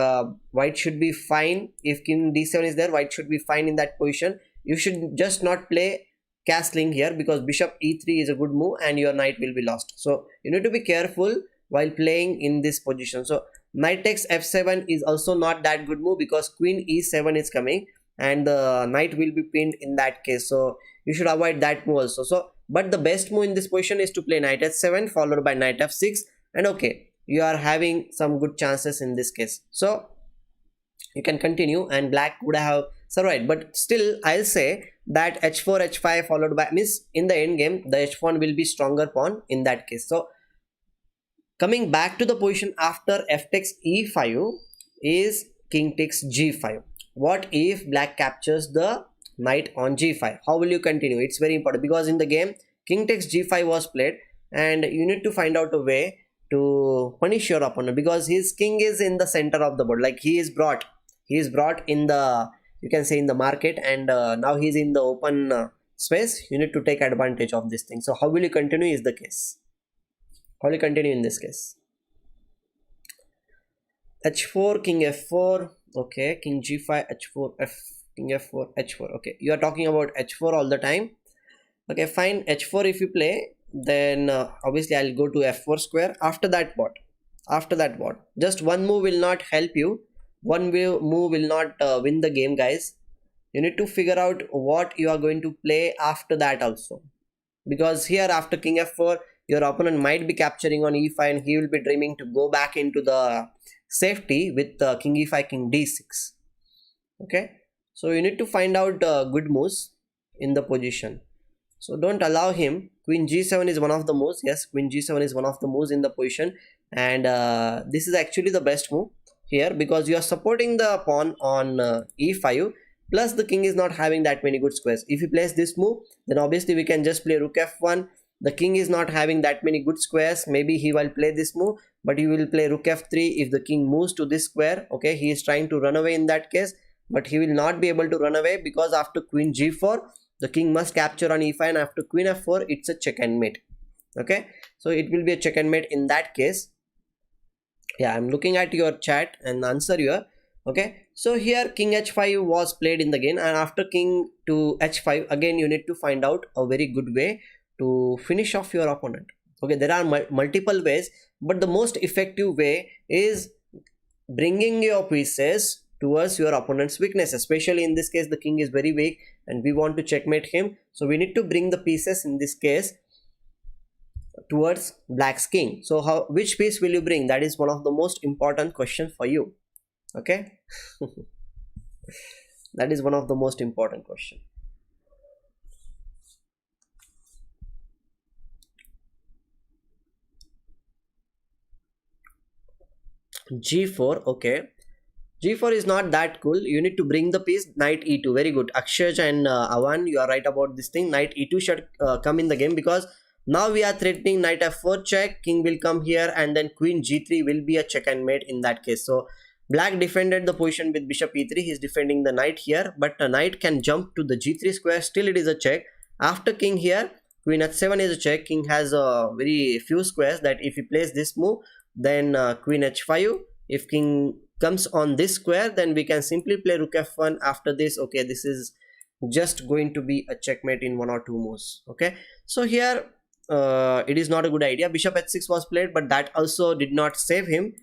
white should be fine. If king d7 is there, white should be fine in that position. You should just not play castling here, because bishop e3 is a good move and your knight will be lost. So you need to be careful while playing in this position. So knight takes f7 is also not that good move, because queen e7 is coming and the knight will be pinned in that case. So you should avoid that move also. So but the best move in this position is to play knight h7 followed by knight f6, and okay, you are having some good chances in this case. So you can continue, and black would have survived. But still, I'll say that h4 h5 followed by, means in the end game the h1 will be stronger pawn in that case. So coming back to the position after f takes e5 is king takes g5. What if black captures the knight on g5? How will you continue? It's very important, because in the game king takes g5 was played, and you need to find out a way to punish your opponent, because his king is in the center of the board. Like he is brought in the, you can say, in the market, and now he's in the open space. You need to take advantage of this thing. So how will you continue is the case. How will you continue in this case? h4, king f4. Okay, king g5, h4, king f4, h4. Okay, you are talking about h4 all the time. Okay, fine. h4 if you play, then obviously I'll go to f4 square. After that what? Just one move will not help you. One move will not win the game, guys. You need to figure out what you are going to play after that also, because here after king f4 your opponent might be capturing on e5, and he will be dreaming to go back into the safety with king e5, king d6. Okay, so you need to find out good moves in the position. So don't allow him. Queen g7 is one of the moves. Yes, queen g7 is one of the moves in the position, and this is actually the best move here, because you are supporting the pawn on e5, plus the king is not having that many good squares. If he plays this move, then obviously we can just play rook f1. The king is not having that many good squares. Maybe he will play this move, but he will play rook f3 if the king moves to this square. Okay, he is trying to run away in that case, but he will not be able to run away, because after queen g4 the king must capture on e5, and after queen f4 it's a check and mate. Okay, so it will be a check and mate in that case. Yeah, I'm looking at your chat and answer here. Okay, so here king h5 was played in the game, and after king to h5, again you need to find out a very good way to finish off your opponent. Okay, there are multiple ways, but the most effective way is bringing your pieces towards your opponent's weakness. Especially in this case the king is very weak and we want to checkmate him, so we need to bring the pieces in this case towards black's king. So which piece will you bring? That is one of the most important question for you. Okay. That is one of the most important question. g4. Okay, g4 is not that cool. You need to bring the piece knight e2. Very good, Akshaj and Avan, you are right about this thing. Knight e2 should come in the game, because now we are threatening knight f4 check, king will come here, and then queen g3 will be a check and mate in that case. So black defended the position with bishop e3. He is defending the knight here, but the knight can jump to the g3 square. Still it is a check. After king here, queen h7 is a check. King has very few squares, that if he plays this move, then queen h5. If king comes on this square, then we can simply play rook f1 after this. Okay, this is just going to be a checkmate in one or two moves. Okay, so here it is not a good idea. Bishop h6 was played, but that also did not save him.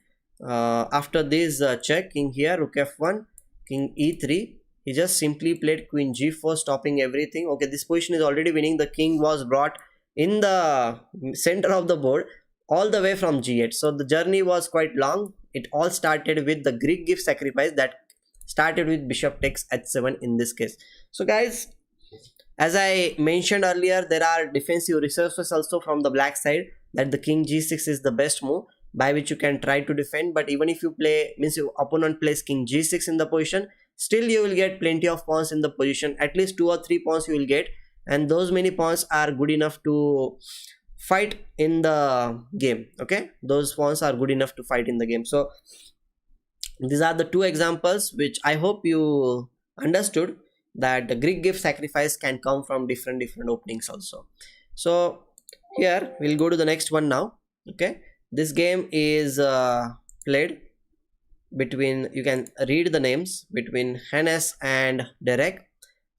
After this check, king here, rook f1, king e3, he just simply played queen g4, stopping everything. Okay, this position is already winning. The king was brought in the center of the board. all the way from G8. So the journey was quite long. It all started with the Greek gift sacrifice that started with bishop takes h7 in this case. So guys, as I mentioned earlier, there are defensive resources also from the black side, that the king g6 is the best move by which you can try to defend. But even if you play, means your opponent plays king g6 in the position, still you will get plenty of pawns in the position, at least 2 or 3 pawns you will get, and those many pawns are good enough to fight in the game. Okay, those pawns are good enough to fight in the game. So these are the two examples which I hope you understood, that the Greek gift sacrifice can come from different openings also. So here we'll go to the next one now. Okay, this game is played between, you can read the names, between Hannes and Derek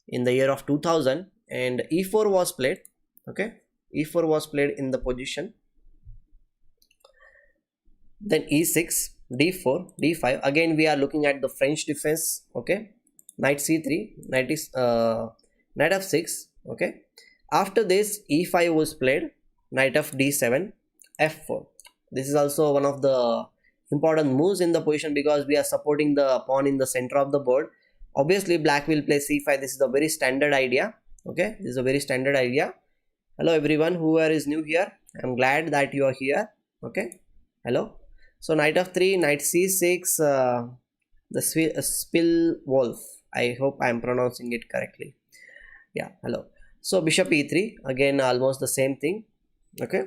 in the year of 2000, and e4 was played. Okay, e4 was played in the position, then e6, d4, d5. Again we are looking at the French defense. Okay, knight c3, knight f6. Okay, after this e5 was played, knight of d7, f4. This is also one of the important moves in the position because we are supporting the pawn in the center of the board. Obviously black will play c5. This is a very standard idea. Okay, this is a very standard idea. Hello everyone, whoever is new here, I'm glad that you are here. Okay, hello. So knight f3, knight c6, the spill wolf. I hope I am pronouncing it correctly. Yeah, hello. So bishop e3, again almost the same thing. Okay,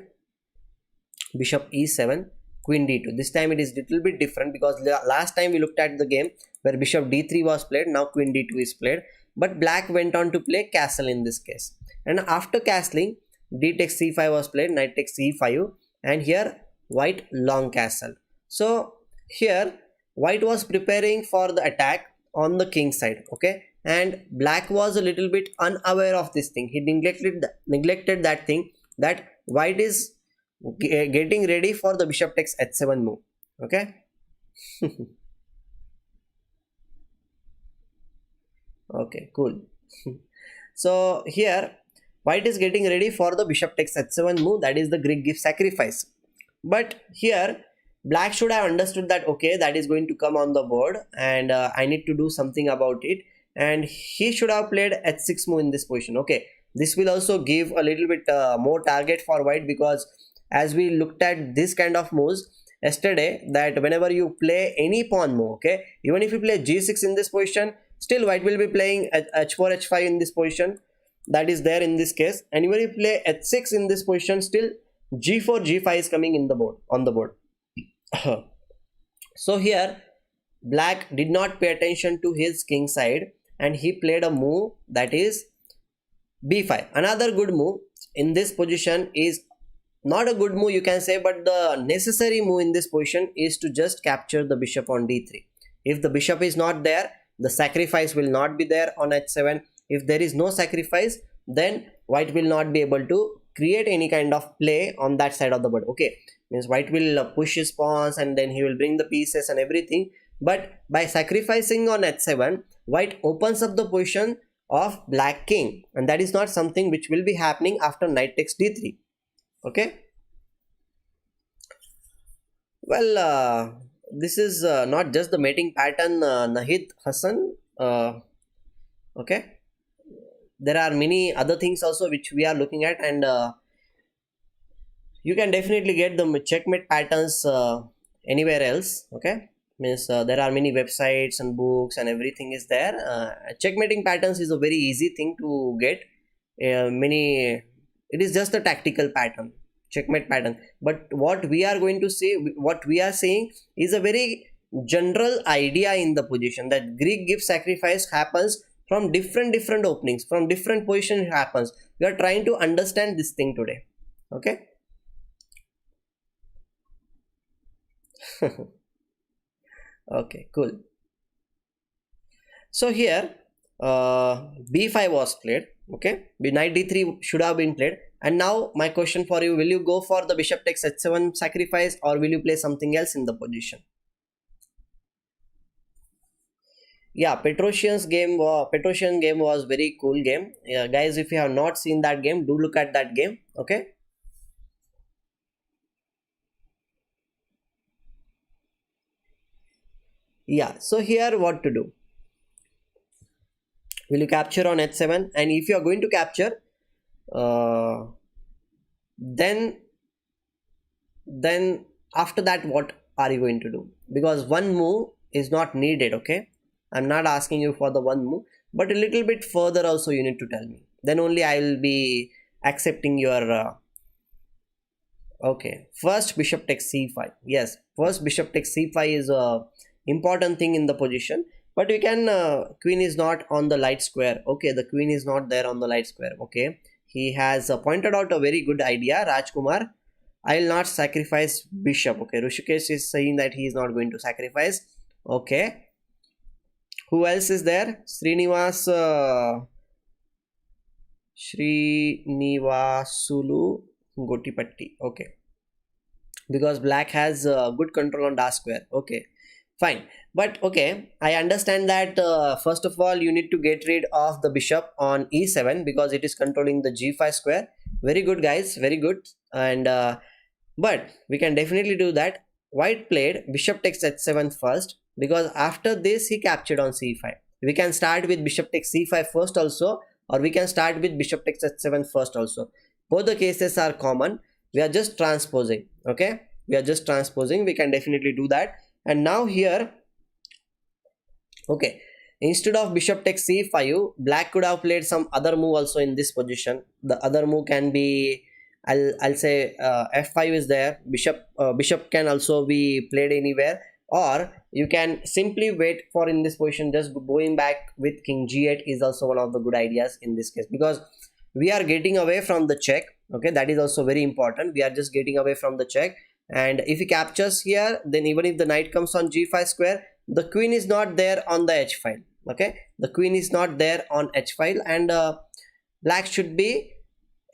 bishop e7, queen d2. This time it is little bit different because last time we looked at the game where bishop d3 was played, now queen d2 is played, but black went on to play castle in this case. And after castling, d takes c5 was played, knight takes e5, and here white long castle. So here white was preparing for the attack on the king side. Okay, and black was a little bit unaware of this thing. He neglected that thing, that white is getting ready for the bishop takes h7 move. Okay. Okay, cool. So here white is getting ready for the bishop takes h7 move, that is the Greek gift sacrifice. But here black should have understood that okay, that is going to come on the board and I need to do something about it, and he should have played h6 move in this position. Okay, this will also give a little bit more target for white, because as we looked at this kind of moves yesterday, that whenever you play any pawn move, okay, even if you play g6 in this position, still white will be playing h4 h5 in this position, that is there in this case, and even if you play h6 in this position, still g4 g5 is coming in the board, on the board. So here black did not pay attention to his king side and he played a move, that is b5. Another good move in this position is not a good move you can say, but the necessary move in this position is to just capture the bishop on d3. If the bishop is not there, the sacrifice will not be there on h7. If there is no sacrifice, then white will not be able to create any kind of play on that side of the board. Okay, means white will push his pawns and then he will bring the pieces and everything, but by sacrificing on h7, white opens up the position of black king, and that is not something which will be happening after knight takes d3. Okay, well, this is not just the mating pattern, Nahid Hassan. Okay, there are many other things also which we are looking at, and you can definitely get the checkmate patterns anywhere else. Okay, means there are many websites and books and everything is there. Checkmating patterns is a very easy thing to get. It is just a tactical pattern, checkmate pattern, but what we are going to see, what we are saying is a very general idea in the position, that Greek gift sacrifice happens from different openings, from different positions it happens. We are trying to understand this thing today. Okay. Okay, cool. So here b5 was played. Okay, knight d3 should have been played, and now my question for you, will you go for the bishop takes h7 sacrifice, or will you play something else in the position? Yeah, Petrosian's game, Petrosian game was very cool game. Yeah, guys, if you have not seen that game, do look at that game. Okay. Yeah, so here what to do? Will you capture on h7? And if you are going to capture, uh, then then after that what are you going to do? Because one move is not needed. Okay, I'm not asking you for the one move, but a little bit further also you need to tell me, then only I will be accepting your okay. First bishop takes c5. Yes, first bishop takes c5 is a important thing in the position, but we can queen is not on the light square. Okay, the queen is not there on the light square. Okay, he has pointed out a very good idea, Rajkumar. I will not sacrifice bishop. Okay, Rushikesh is saying that he is not going to sacrifice. Okay, who else is there? Srinivasulu Gotipatti. Okay, because black has good control on dark square. Okay, fine. But okay, I understand that first of all you need to get rid of the bishop on e7 because it is controlling the g5 square. Very good, guys, very good. And but we can definitely do that. White played bishop takes h7 first because after this he captured on c5. We can start with bishop takes c5 first also, or we can start with bishop takes h7 first also. Both the cases are common. We are just transposing. Okay, we are just transposing. We can definitely do that. And now here, okay, instead of bishop takes c5, black could have played some other move also in this position. The other move can be, I'll say f5 is there. Bishop can also be played anywhere, or you can simply wait for in this position. Just going back with king g8 is also one of the good ideas in this case, because we are getting away from the check. Okay, that is also very important. We are just getting away from the check, and if he captures here, then even if the knight comes on g5 square, the queen is not there on the h file. Okay, the queen is not there on h file, and black should be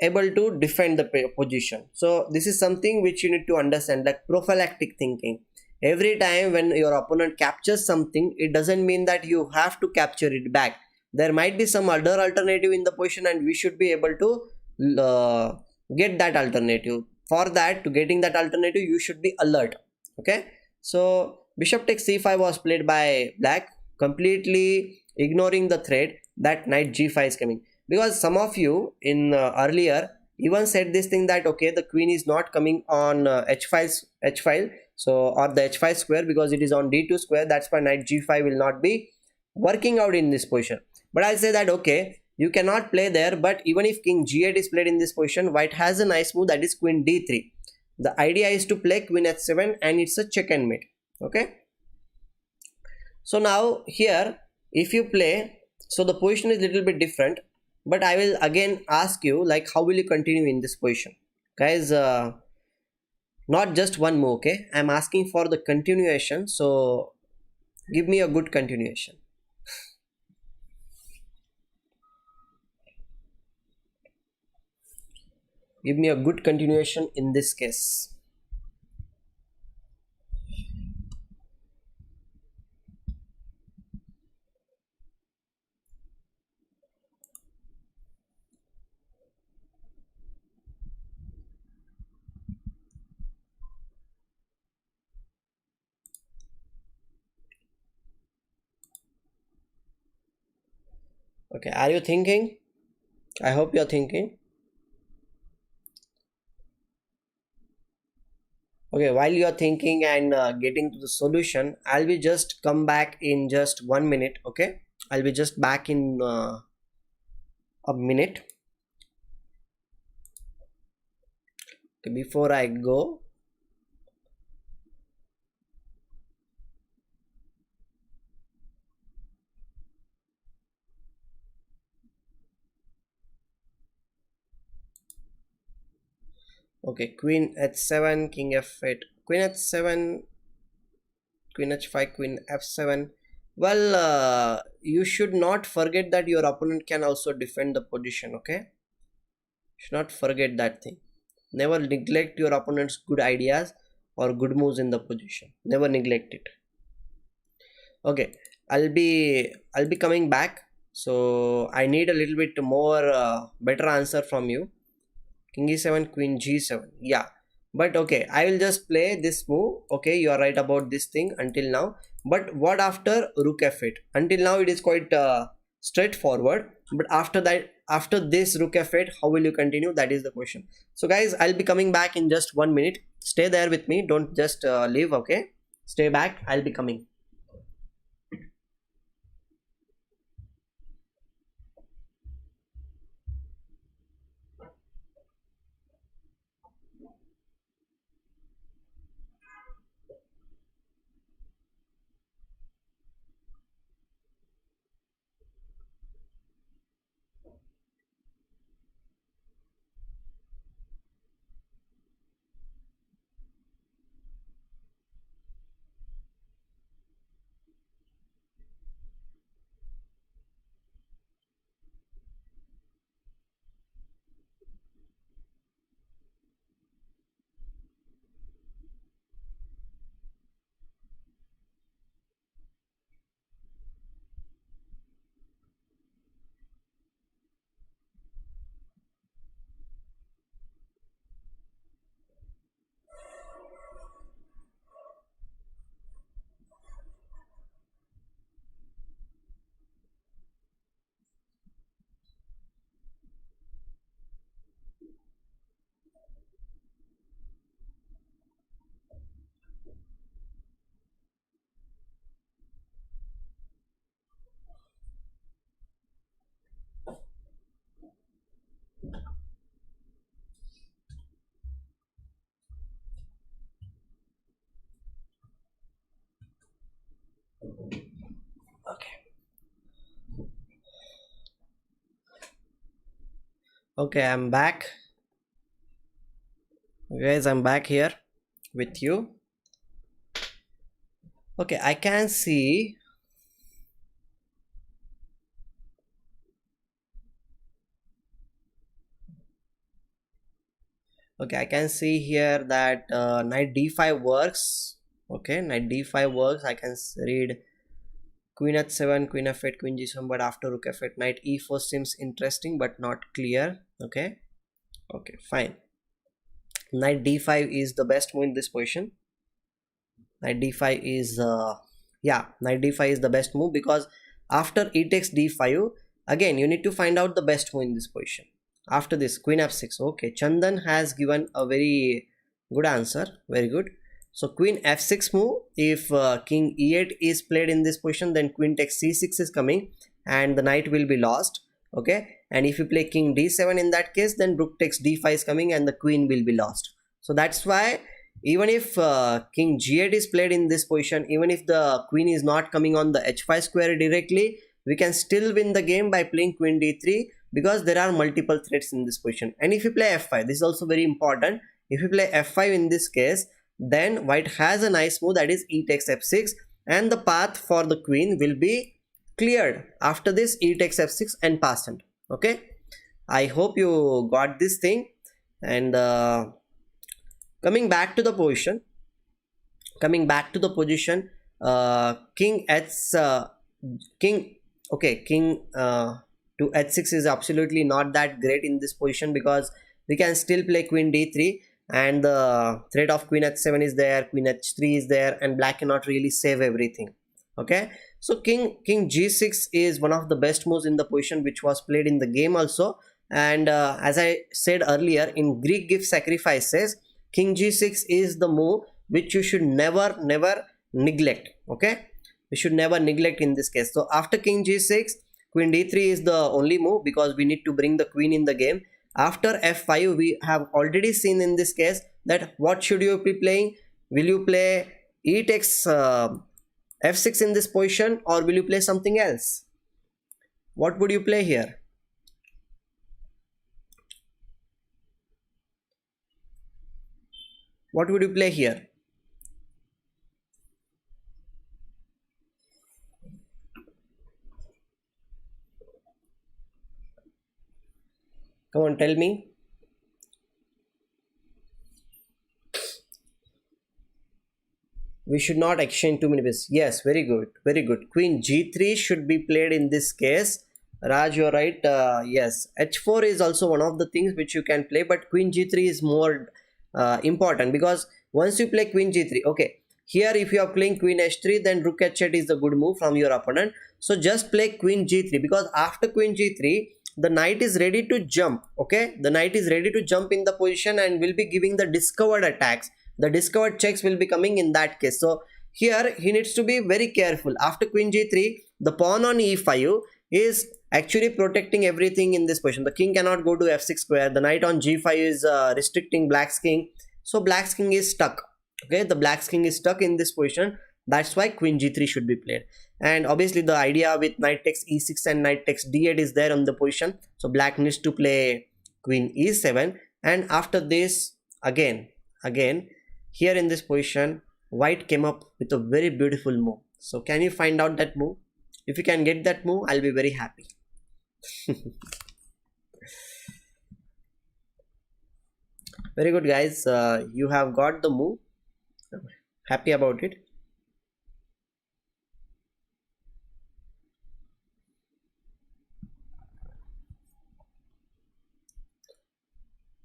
able to defend the position. So this is something which you need to understand, like prophylactic thinking. Every time when your opponent captures something, it doesn't mean that you have to capture it back. There might be some other alternative in the position, and we should be able to get that alternative. For that, to getting that alternative, you should be alert. Okay, so bishop takes c5 was played by black, completely ignoring the threat that knight g5 is coming, because some of you in earlier even said this thing that okay, the queen is not coming on h file, so or the h5 square because it is on d2 square. That's why knight g5 will not be working out in this position. But I'll say that okay, you cannot play there, but even if king g8 is played in this position, white has a nice move, that is queen d3. The idea is to play queen h7 and it's a check and mate. Okay, so now here if you play, so the position is little bit different, but I will again ask you, like, how will you continue in this position, guys? Not just one move. Okay, I'm asking for the continuation, so give me a good continuation. Give me a good continuation in this case. Okay, are you thinking? I hope you're thinking. Okay, while you're thinking and getting to the solution, I'll be just come back in just 1 minute. Okay, I'll be just back in a minute. Okay, before I go, okay, queen h7, king f8, queen h7, queen h5, queen f7. Well, you should not forget that your opponent can also defend the position. Okay, should not forget that thing. Never neglect your opponent's good ideas or good moves in the position. Never neglect it. Okay, I'll be coming back. So I need a little bit more better answer from you. King e7, queen g7. Yeah, but okay, I will just play this move. Okay, you are right about this thing until now. But what after rook f8? Until now it is quite straightforward, but after that, after this rook f8, how will you continue? That is the question. So guys, I'll be coming back in just 1 minute. Stay there with me, don't just leave. Okay, stay back, I'll be coming. Okay. Okay, I'm back. Guys, I'm back here with you. Okay, I can see. Okay, I can see here that knight d5 works. Okay, knight d5 works. I can read queen h7, queen f8, queen g7, but after rook f8, knight e4 seems interesting but not clear. Okay, okay, fine. Knight d5 is the best move in this position. Knight d5 is yeah, knight d5 is the best move, because after e takes d5, again you need to find out the best move in this position. After this, queen f6. Okay, Chandan has given a very good answer, very good. So queen f6 move, if king e8 is played in this position, then queen takes c6 is coming and the knight will be lost. Okay, and if you play king d7 in that case, then rook takes d5 is coming and the queen will be lost. So that's why even if king g8 is played in this position, even if the queen is not coming on the h5 square directly, we can still win the game by playing queen d3, because there are multiple threats in this position. And if you play f5, this is also very important. If you play f5 in this case, then white has a nice move, that is e takes f6, and the path for the queen will be cleared after this e takes f6 and passed. Okay, I hope you got this thing. And coming back to the position, king king okay, king to h6 is absolutely not that great in this position, because we can still play queen d3 and the threat of queen h7 is there, queen h3 is there, and black cannot really save everything. Okay, so king g6 is one of the best moves in the position, which was played in the game also. And as I said earlier, in Greek gift sacrifices, king g6 is the move which you should never neglect. Okay, we should never neglect in this case. So after king g6, queen d3 is the only move, because we need to bring the queen in the game. After f5, we have already seen in this case that what should you be playing. Will you play e takes f6 in this position, or will you play something else? What would you play here? What would you play here? Come on, tell me. We should not exchange too many pieces. Yes, very good, very good. Queen g3 should be played in this case. Raj, you're right. Yes, h4 is also one of the things which you can play, but queen g3 is more important, because once you play queen g3, okay, Here if you are playing queen h3, then rook h8 is the good move from your opponent. So just play queen g3, because after queen g3 the knight is ready to jump. Okay, the knight is ready to jump in the position and will be giving the discovered attacks. The discovered checks will be coming in that case. So here he needs to be very careful. After queen g3, the pawn on e5 is actually protecting everything in this position. The king cannot go to f6 square. The knight on g5 is restricting black's king. So black's king is stuck. Okay, the black's king is stuck in this position. That's why queen g3 should be played. And obviously the idea with knight takes e6 and knight takes d8 is there on the position. So black needs to play queen e7, and after this again here in this position white came up with a very beautiful move. So can you find out that move? If you can get that move, I'll be very happy. Very good, guys. You have got the move. Happy about it.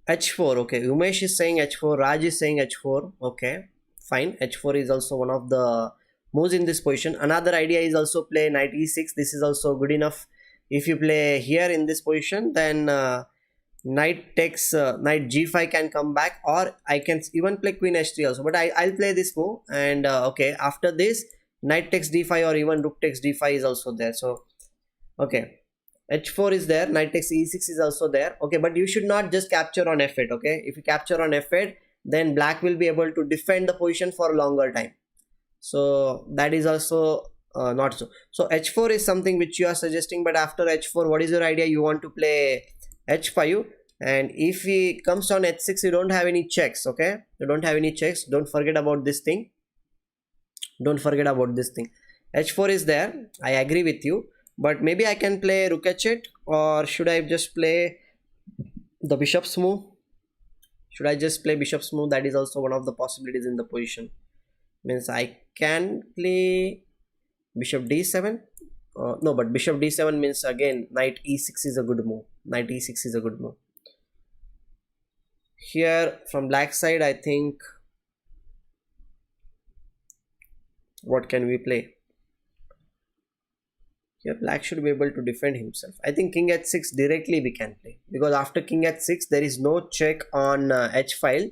h4. Okay, Umesh is saying h4, Raj is saying h4. Okay, fine. h4 is also one of the moves in this position. Another idea is also play knight e6. This is also good enough. If you play here in this position, then knight takes knight g5 can come back, or I can even play queen h3 also, but I'll play this move. And okay, after this knight takes d5 or even rook takes d5 is also there. So okay, h4 is there, knight takes e6 is also there. Okay, but you should not just capture on f8. Okay, if you capture on f8, then black will be able to defend the position for a longer time. So that is also not so. So h4 is something which you are suggesting, but after h4, what is your idea? You want to play h5, and if he comes on h6, you don't have any checks. Okay, you don't have any checks. Don't forget about this thing. Don't forget about this thing. h4 is there, I agree with you, but maybe I can play rook h8, or should I just play the bishop's move? Should I just play bishop's move? That is also one of the possibilities in the position. Means I can play bishop d7. No, but bishop d7 means again knight e6 is a good move. Knight e6 is a good move. Here from black side, I think, what can we play? Here black should be able to defend himself. I think king h6 directly we can play, because after king h6 there is no check on h file,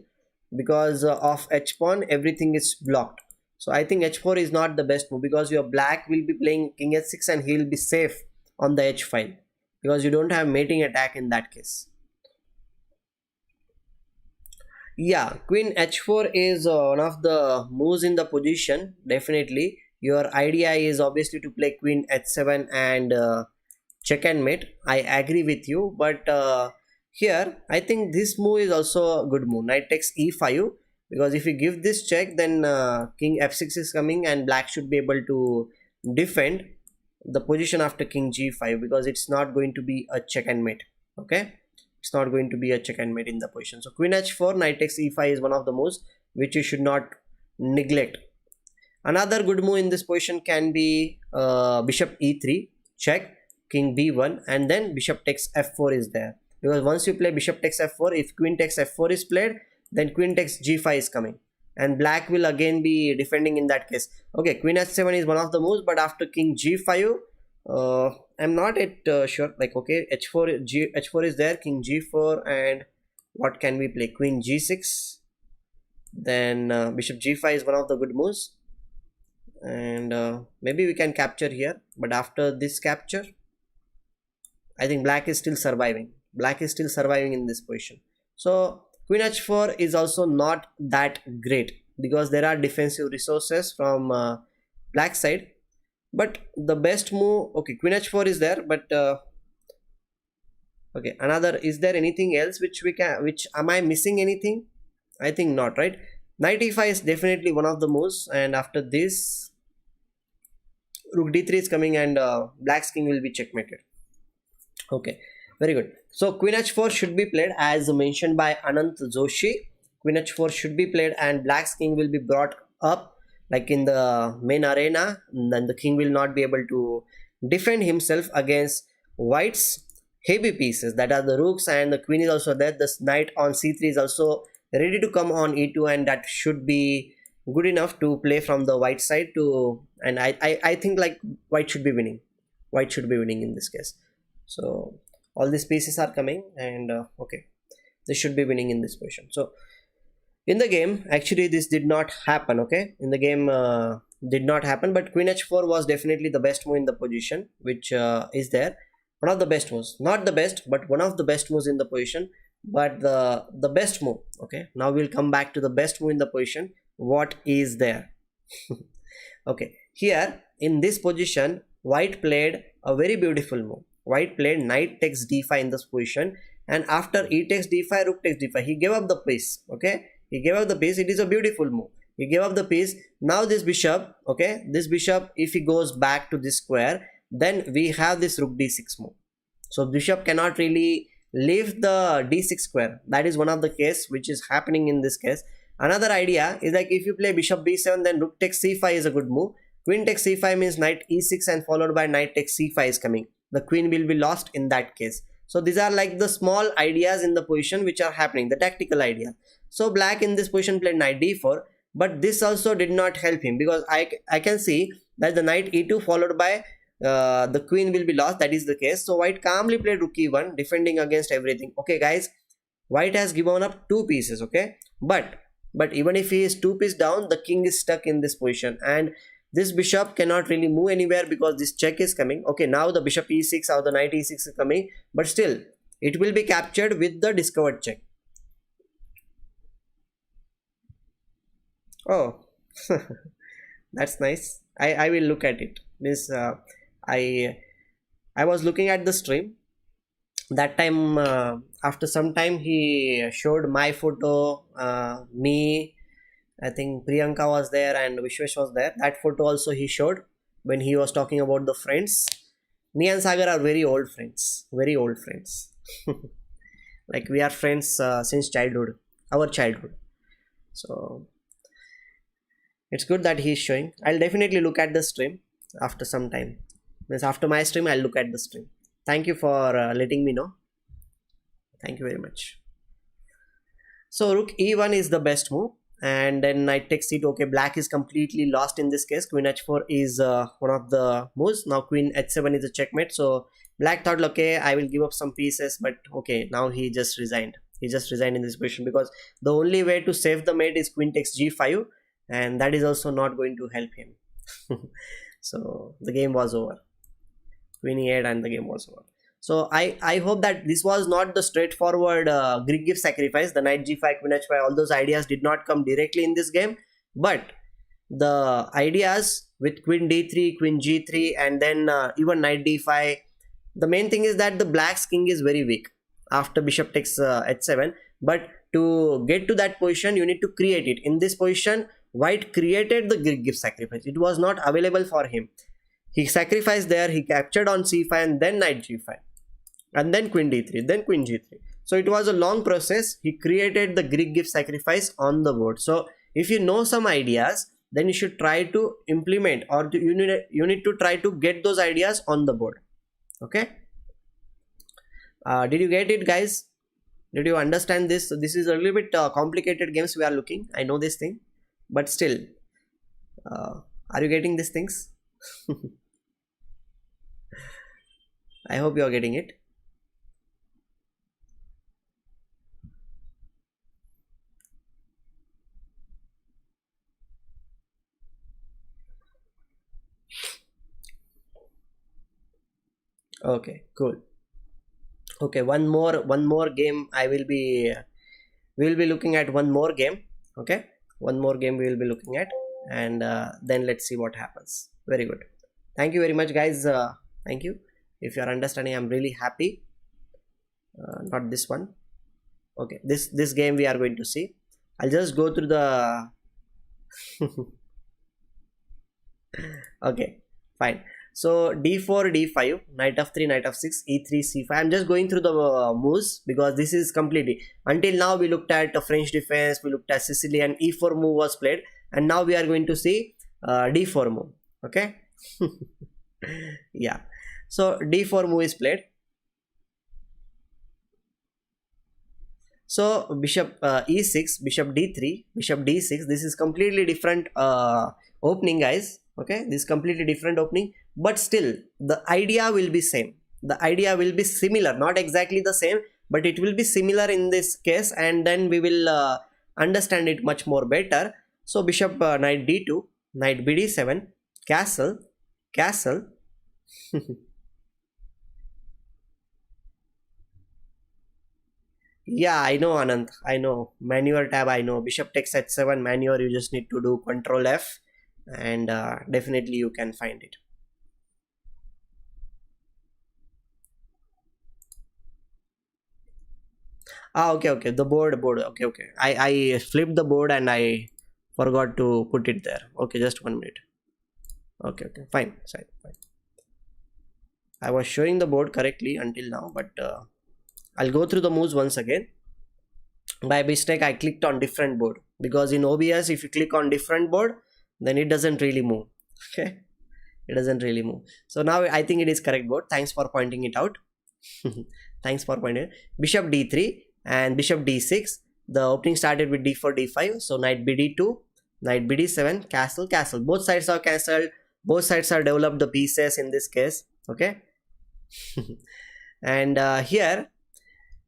because of h pawn everything is blocked. So I think h4 is not the best move, because your black will be playing king h6 and he will be safe on the h file, because you don't have mating attack in that case. Yeah, queen h4 is one of the moves in the position. Definitely your idea is obviously to play queen h7 and check and mate. I agree with you, but here I think this move is also a good move. Knight takes e5, because if you give this check, then king f6 is coming and black should be able to defend the position after king g5, because it's not going to be a check and mate. Okay, it's not going to be a check and mate in the position. So queen h4, knight takes e5 is one of the moves which you should not neglect. Another good move in this position can be bishop e3 check, king b1, and then bishop takes f4 is there, because once you play bishop takes f4, if queen takes f4 is played, then queen takes g5 is coming, and black will again be defending in that case. Okay, queen h7 is one of the moves, but after king g5 I'm not at sure. Like, okay, h4 is there, king g4, and what can we play? Queen g6, then bishop g5 is one of the good moves, and maybe we can capture here. But after this capture, I think black is still surviving. Black is still surviving in this position. So queen h4 is also not that great, because there are defensive resources from black side. But the best move, okay, queen h4 is there, but okay, another, is there anything else which we can, which, am I missing anything? I think not, right? Knight e5 is definitely one of the moves, and after this rook d3 is coming, and black's king will be checkmated. Okay, very good. So queen h4 should be played as mentioned by Anant Joshi. Queen h4 should be played, and black's king will be brought up like in the main arena, and then the king will not be able to defend himself against white's heavy pieces, that are the rooks, and the queen is also there. The knight on c3 is also ready to come on e2, and that should be good enough to play from the white side to, and I think like white should be winning. White should be winning in this case. So all these pieces are coming, and okay, this should be winning in this position. So in the game, actually this did not happen. Okay, in the game did not happen, but queen h4 was definitely the best move in the position, which is there. One of the best moves, not the best, but one of the best moves in the position, but the best move. Okay, now we'll come back to the best move in the position. What is there? Okay, here in this position, white played a very beautiful move. White played knight takes d5 in this position, and after e takes d5, rook takes d5, he gave up the piece. Okay, he gave up the piece. It is a beautiful move. He gave up the piece. Now this bishop, okay, this bishop, if he goes back to this square, then we have this rook d6 move. So bishop cannot really leave the d6 square. That is one of the case which is happening in this case. Another idea is like if you play bishop b7, then rook takes c5 is a good move. Queen takes c5 means knight e6 and followed by knight takes c5 is coming. The queen will be lost in that case. So these are like the small ideas in the position which are happening, the tactical idea. So black in this position played knight d4, but this also did not help him, because I can see that the knight e2 followed by the queen will be lost. That is the case. So white calmly played rook e1, defending against everything. Okay guys, white has given up two pieces. Okay, but even if he is two pieces down, the king is stuck in this position, and this bishop cannot really move anywhere because this check is coming. Okay, now the bishop e6 or the knight e6 is coming, but still it will be captured with the discovered check. Oh, that's nice. I will look at it. Means I I was looking at the stream that time. After some time, he showed my photo, me. I think Priyanka was there and Vishwesh was there. That photo also he showed when he was talking about the friends. Me and Sagar are very old friends. Very old friends. Like we are friends since childhood, our childhood. So it's good that he's showing. I'll definitely look at the stream after some time. Means after my stream, I'll look at the stream. Thank you for letting me know. Thank you very much. So rook e1 is the best move, and then knight takes c2. Okay, black is completely lost in this case. Queen h4 is one of the moves. Now queen h7 is a checkmate. So black thought, okay, I will give up some pieces, but okay, now he just resigned. He just resigned in this position because the only way to save the mate is queen takes g5, and that is also not going to help him. So the game was over. Queen e8 and the game was over. So I hope that this was not the straightforward Greek gift sacrifice. The knight g5, queen h5, all those ideas did not come directly in this game, but the ideas with queen d3, queen g3, and then even knight d5. The main thing is that the black's king is very weak after bishop takes h7. But to get to that position, you need to create it. In this position, white created the Greek gift sacrifice. It was not available for him. He sacrificed there, he captured on c5 and then knight g5. And then queen d3, then queen g3. So it was a long process. He created the Greek gift sacrifice on the board. So if you know some ideas, then you should try to implement, or you need to try to get those ideas on the board. Okay. Did you get it, guys? Did you understand this? So this is a little bit complicated games we are looking. I know this thing, but still, are you getting these things? I hope you are getting it. Okay, cool. Okay, one more game. We will be looking at one more game. Okay, one more game we will be looking at, and then let's see what happens. Very good. Thank you very much, guys. Thank you. If you are understanding, I'm really happy. Not this one. Okay, this game we are going to see. I'll just go through the. Okay, fine. So d4, d5, knight f3, knight f6, e3, c5. I'm just going through the moves because this is completely. Until now we looked at French defense, we looked at Sicilian, e4 move was played, and now we are going to see d4 move. Okay. Yeah. So d4 move is played. So bishop e6, bishop d3, bishop d6. This is completely different opening, guys. Okay, this is completely different opening, but still the idea will be same. The idea will be similar, not exactly the same, but it will be similar in this case, and then we will understand it much more better. So bishop knight d2, knight bd7, castle, castle. Yeah, I know, Anand. I know. Maneuver tab, I know. Bishop takes h7, maneuver, you just need to do control F, and definitely you can find it. Okay. The board. Okay. I flipped the board and I forgot to put it there. Okay, just 1 minute. Okay. Fine. I was showing the board correctly until now, but I'll go through the moves once again. By mistake, I clicked on different board, because in OBS, if you click on different board, then it doesn't really move. Okay, it doesn't really move. So now I think it is correct board. Thanks for pointing it out. Thanks for pointing it. Bishop d3 and bishop d6. The opening started with d4, d5. So knight bd2, knight bd7, castle, castle. Both sides are castled. Both sides are developed the pieces in this case. Okay. And here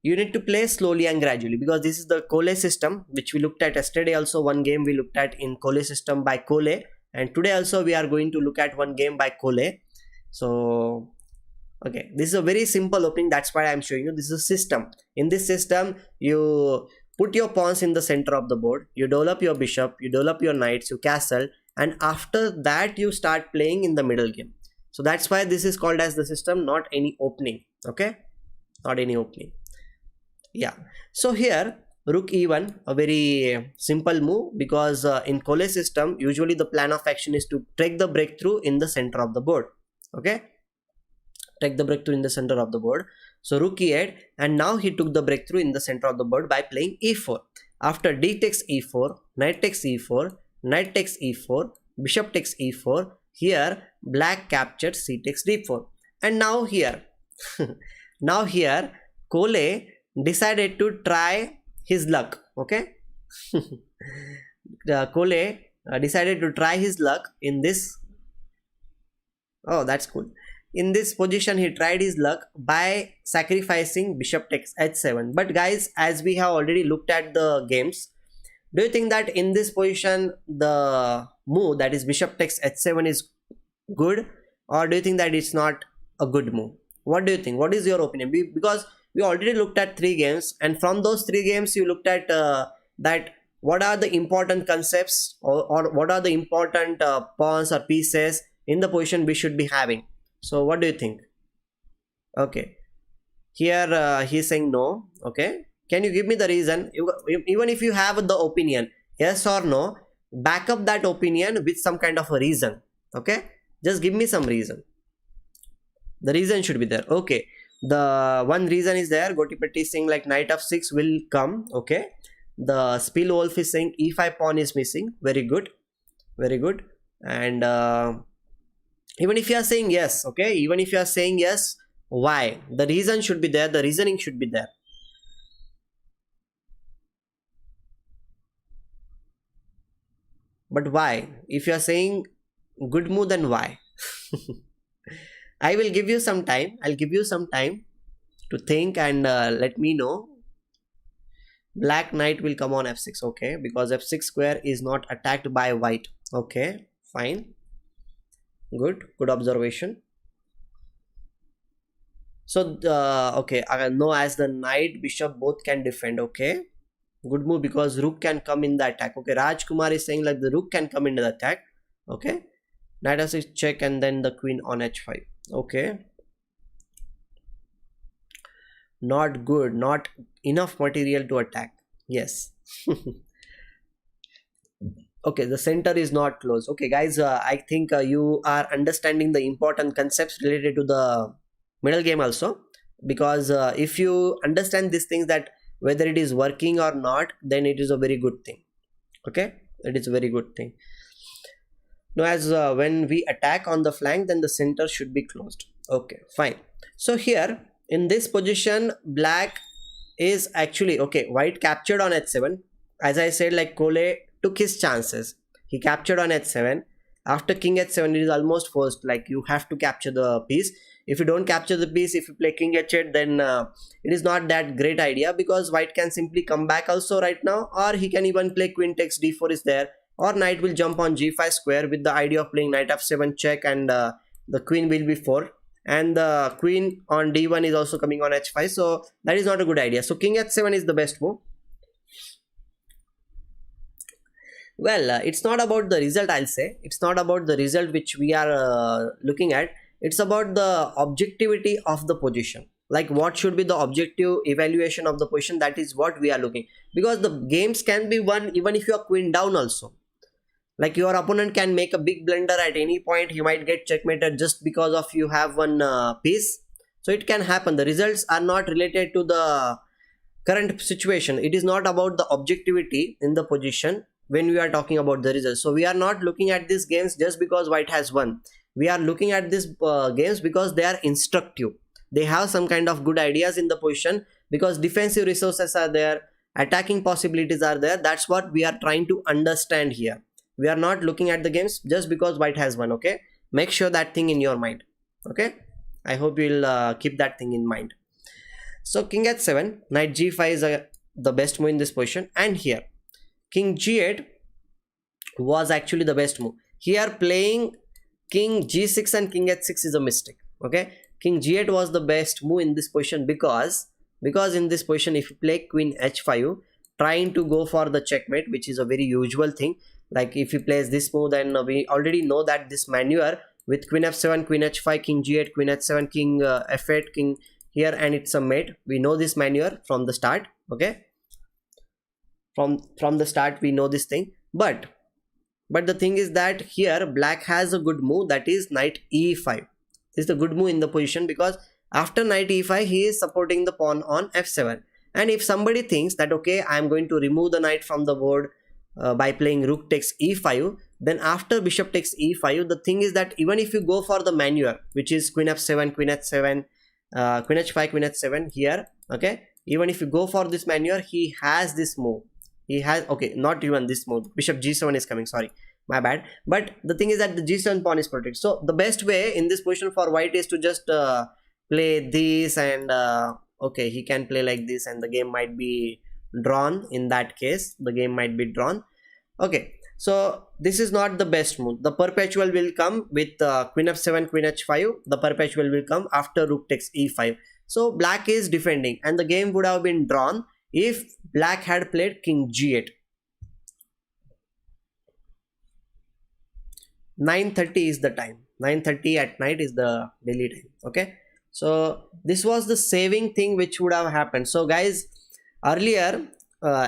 you need to play slowly and gradually, because this is the Cole system, which we looked at yesterday. Also, one game we looked at in Cole system by Cole, and today also we are going to look at one game by Cole. So okay, this is a very simple opening. That's why I'm showing you. This is a system. In this system, you put your pawns in the center of the board, you develop your bishop, you develop your knights, you castle, and after that you start playing in the middle game. So that's why this is called as the system, not any opening. Okay, not any opening. Yeah, so here rook e1, a very simple move, because in Cole system usually the plan of action is to take the breakthrough in the center of the board. Okay, take the breakthrough in the center of the board. So rook e8, and now he took the breakthrough in the center of the board by playing e4. After d takes e4, knight takes e4, knight takes e4, bishop takes e4. Here black captured c takes d4, and now here now here Cole decided to try his luck. Okay. Cole decided to try his luck in this. Oh, that's cool. In this position, he tried his luck by sacrificing bishop takes h7. But guys, as we have already looked at the games, do you think that in this position the move, that is bishop takes h7, is good, or do you think that it's not a good move? What do you think? What is your opinion? Because we already looked at 3 games, and from those 3 games you looked at that what are the important concepts, or what are the important pawns or pieces in the position we should be having. So what do you think? Okay, here he's saying no. Okay, can you give me the reason? Even if you have the opinion, yes or no, back up that opinion with some kind of a reason. Okay, just give me some reason. The reason should be there. Okay, the one reason is there. Gotipatti is saying like knight of 6 will come. Okay, the Spill Wolf is saying e5 pawn is missing. Very good, very good. And even if you are saying yes, okay, even if you are saying yes, why? The reason should be there. The reasoning should be there. But why? If you are saying good move, then why? I will give you some time. I'll give you some time to think, and let me know. Black knight will come on f6. Okay, because f6 square is not attacked by white. Okay, fine. Good observation. So okay, no, as the knight bishop both can defend. Okay, good move, because rook can come in the attack. Okay, Raj Kumar is saying like the rook can come into the attack. Okay, knight f6 check, and then the queen on h5. Okay, not good, not enough material to attack. Yes. Okay, the center is not closed. Okay guys, I think you are understanding the important concepts related to the middle game also, because if you understand these things, that whether it is working or not, then it is a very good thing. Okay, it is a very good thing. Now as when we attack on the flank, then the center should be closed. Okay, fine. So here in this position, black is actually okay. White captured on h7. As I said, like Cole took his chances. He captured on h7. After king h7, it is almost forced. Like you have to capture the piece. If you don't capture the piece, if you play king h8, then it is not that great idea, because white can simply come back also right now, or he can even play queen takes d4 is there, or knight will jump on g5 square with the idea of playing knight f7 check, and the queen will be 4, and the queen on d1 is also coming on h5, so that is not a good idea. So king h7 is the best move. Well, it's not about the result, I'll say. It's not about the result which we are looking at. It's about the objectivity of the position. Like what should be the objective evaluation of the position, that is what we are looking. Because the games can be won even if you are queen down also. Like your opponent can make a big blunder at any point. He might get checkmated just because of you have one piece. So it can happen. The results are not related to the current situation. It is not about the objectivity in the position when we are talking about the results. So we are not looking at these games just because white has won. We are looking at these games because they are instructive. They have some kind of good ideas in the position, because defensive resources are there, attacking possibilities are there. That's what we are trying to understand here. We are not looking at the games just because white has won. Okay, make sure that thing in your mind. Okay, I hope you'll keep that thing in mind. So king h7, knight g5 is the best move in this position, and here king g8 was actually the best move. Here playing king g6 and king h6 is a mistake. Okay, king g8 was the best move in this position, because in this position if you play queen h5, trying to go for the checkmate, which is a very usual thing. Like if he plays this move, then we already know that this maneuver with queen f7, queen h5, king g8, queen h7, king f8, king here, and it's a mate. We know this maneuver from the start. Okay, from the start we know this thing. But the thing is that here black has a good move, that is knight e5. This is a good move in the position, because after knight e5 he is supporting the pawn on f7. And if somebody thinks that okay, I am going to remove the knight from the board by playing rook takes e5, then after bishop takes e5, the thing is that even if you go for the maneuver, which is queen f7, queen h7, queen h5, queen h7 here, okay, even if you go for this maneuver, he has this move. He has, okay, not even this move, bishop g7 is coming, sorry, my bad. But the thing is that the g7 pawn is protected. So the best way in this position for white is to just play this, and okay, he can play like this, and the game might be drawn. In that case, the game might be drawn. Okay, so this is not the best move. The perpetual will come with queen f7, queen h5. The perpetual will come after rook takes e5. So black is defending, and the game would have been drawn if black had played king g8. 9:30 is the time. 9:30 at night is the daily time. Okay, so this was the saving thing which would have happened. So guys, earlier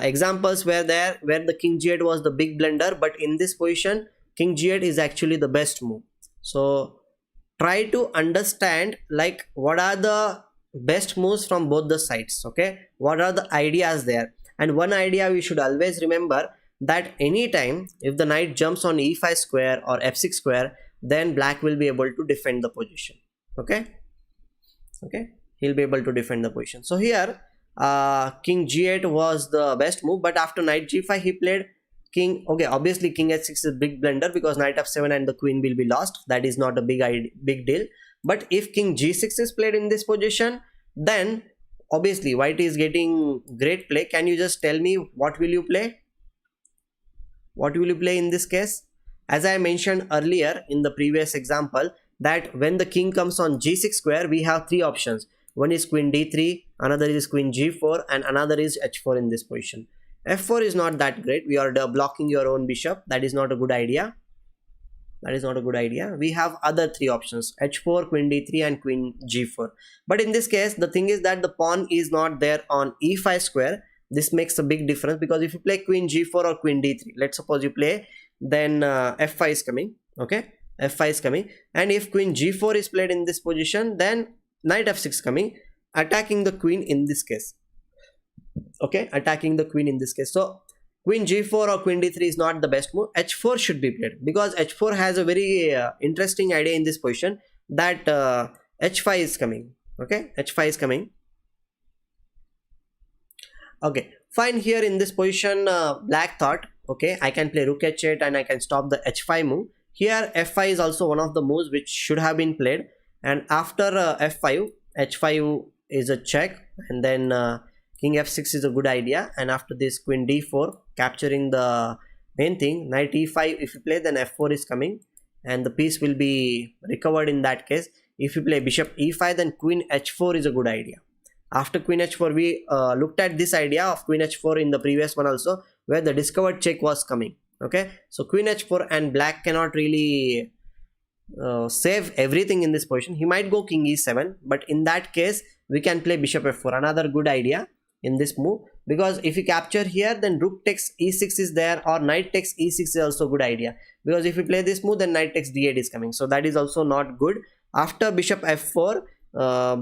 examples were there where the king g8 was the big blunder, but in this position king g8 is actually the best move. So try to understand like what are the best moves from both the sides. Okay, what are the ideas there? And one idea we should always remember, that anytime if the knight jumps on e5 square or f6 square, then black will be able to defend the position. Okay, he'll be able to defend the position. So here king g8 was the best move, but after knight g5 he played king. Okay, obviously king h6 is a big blunder, because knight f7 and the queen will be lost. That is not a big deal. But if king g6 is played in this position, then obviously white is getting great play. Can you just tell me what will you play? What will you play in this case? As I mentioned earlier in the previous example, that when the king comes on g6 square, we have three options. One is queen d3, another is queen g4, and another is h4 in this position. f4 is not that great. We are blocking your own bishop. That is not a good idea. We have other three options: h4, queen d3, and queen g4. But in this case, the thing is that the pawn is not there on e5 square. This makes a big difference, because if you play queen g4 or queen d3, let's suppose you play, then f5 is coming. Okay, f5 is coming, and if queen g4 is played in this position, then knight f6 coming, attacking the queen in this case. Okay, attacking the queen in this case. So queen g4 or queen d3 is not the best move. h4 should be played, because h4 has a very interesting idea in this position, that h5 is coming. Okay, h5 is coming. Okay, fine. Here in this position, black thought, okay, I can play rook h8 and I can stop the h5 move. Here f5 is also one of the moves which should have been played, and after f5, h5 is a check, and then king f6 is a good idea, and after this queen d4, capturing the main thing. Knight e5, if you play, then f4 is coming and the piece will be recovered in that case. If you play bishop e5, then queen h4 is a good idea. After queen h4, we looked at this idea of queen h4 in the previous one also, where the discovered check was coming. Okay, so queen h4, and black cannot really save everything in this position. He might go king e7, but in that case we can play bishop f4, another good idea in this move, because if you capture here, then rook takes e6 is there, or knight takes e6 is also good idea, because if you play this move, then knight takes d8 is coming, so that is also not good. After bishop f4,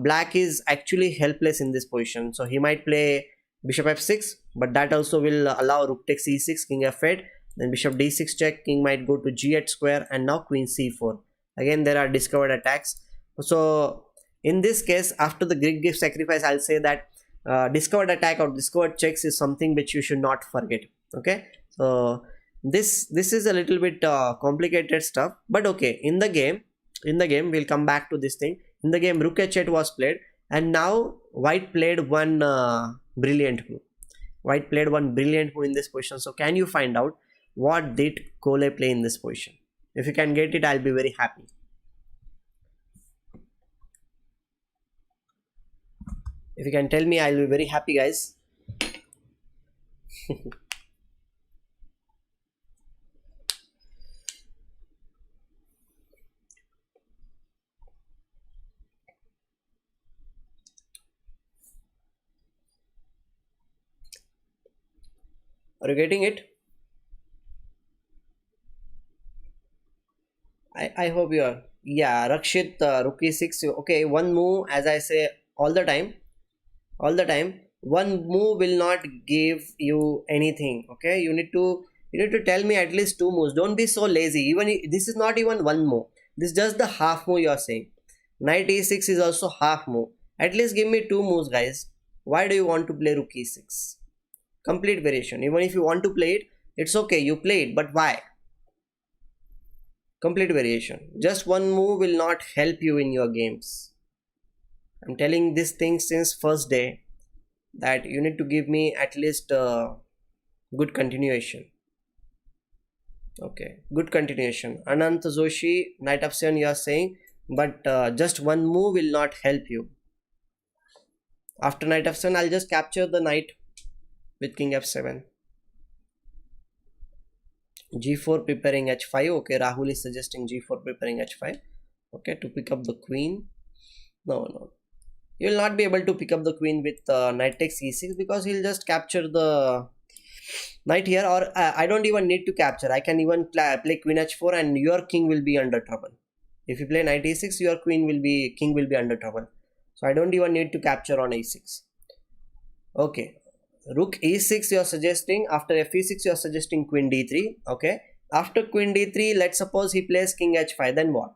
black is actually helpless in this position, so he might play bishop f6, but that also will allow rook takes e6, king f8, then bishop d6 check, king might go to g8 square, and now queen c4. Again there are discovered attacks. So in this case, after the Greek gift sacrifice, I'll say that discovered attack or discovered checks is something which you should not forget. Okay, so this is a little bit complicated stuff, but okay, in the game we'll come back to this thing. In the game, rook h8 was played, and now white played one brilliant move. White played one brilliant move in this position. So can you find out what did Cole play in this position? If you can get it, I'll be very happy. If you can tell me, I'll be very happy, guys. Are you getting it? I hope you are. Yeah, Rakshit, rook e6. Okay, one move, as I say all the time, one move will not give you anything. Okay, you need to tell me at least two moves. Don't be so lazy. Even this is not even one move. This is just the half move you are saying. Knight e6 is also half move. At least give me two moves, guys. Why do you want to play rook e6? Complete variation. Even if you want to play it, it's okay. You play it, but why? Complete variation. Just one move will not help you in your games. I'm telling this thing since first day, that you need to give me at least good continuation. Okay, good continuation. Anant Joshi, knight f7 you are saying, but just one move will not help you. After knight f7, I'll just capture the knight with king f7. g4 preparing h5. Okay, Rahul is suggesting g4 preparing h5. Okay, to pick up the queen. No, you will not be able to pick up the queen with knight takes e6, because he'll just capture the knight here, or I don't even need to capture. I can even play queen h4 and your king will be under trouble. If you play knight e6, your king will be under trouble. So I don't even need to capture on e6. Okay, rook e6 you are suggesting. After f6 you are suggesting queen d3. Okay, after queen d3, let's suppose he plays king h5, then what?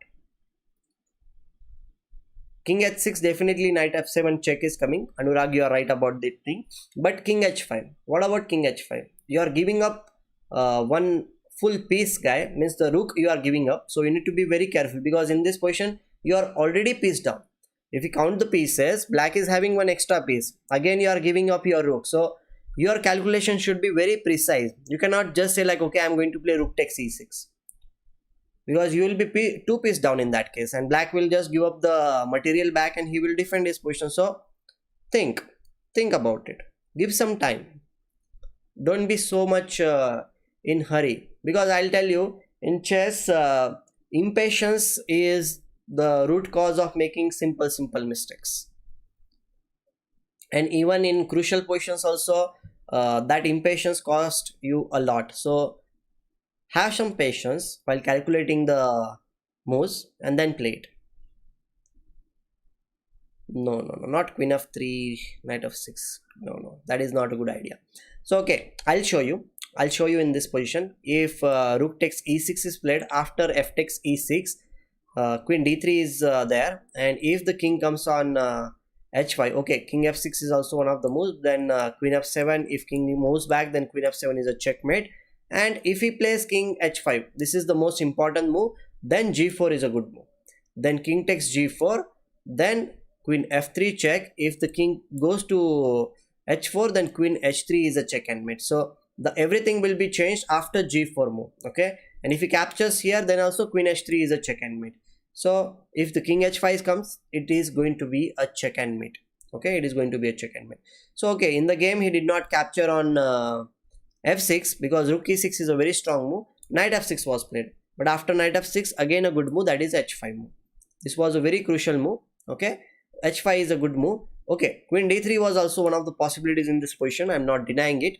King h6, definitely knight f7 check is coming. Anurag, you are right about that thing. But king h5, what about king h5? You are giving up one full piece, guy. Means the rook you are giving up. So you need to be very careful, because in this position you are already piece down. If you count the pieces, black is having one extra piece. Again you are giving up your rook. So your calculation should be very precise. You cannot just say like, okay, I'm going to play rook takes e6, because you will be two piece down in that case, and black will just give up the material back and he will defend his position. So think about it. Give some time. Don't be so much in hurry, because I'll tell you, in chess, impatience is the root cause of making simple mistakes. And even in crucial positions also, that impatience cost you a lot. So have some patience while calculating the moves and then play it. No, not queen f3, knight f6. No, that is not a good idea. So okay, I'll show you in this position. If rook takes e6 is played, after f takes e6, queen d3 is there, and if the king comes on h5. Okay, king f6 is also one of the moves. Then queen f7. If king moves back, then queen f7 is a checkmate. And if he plays king h5, this is the most important move. Then g4 is a good move. Then king takes g4. Then queen f3 check. If the king goes to h4, then queen h3 is a check and mate. So the everything will be changed after g4 move. Okay, and if he captures here, then also queen h3 is a check and mate. So if the king h5 comes, it is going to be a check and mate. Okay, it is going to be a check and mate. So okay, in the game he did not capture on f6 because rook e6 is a very strong move. Knight f6 was played, but after knight f6, again a good move, that is h5 move. This was a very crucial move. Okay, h5 is a good move. Okay, queen d3 was also one of the possibilities in this position. I'm not denying it,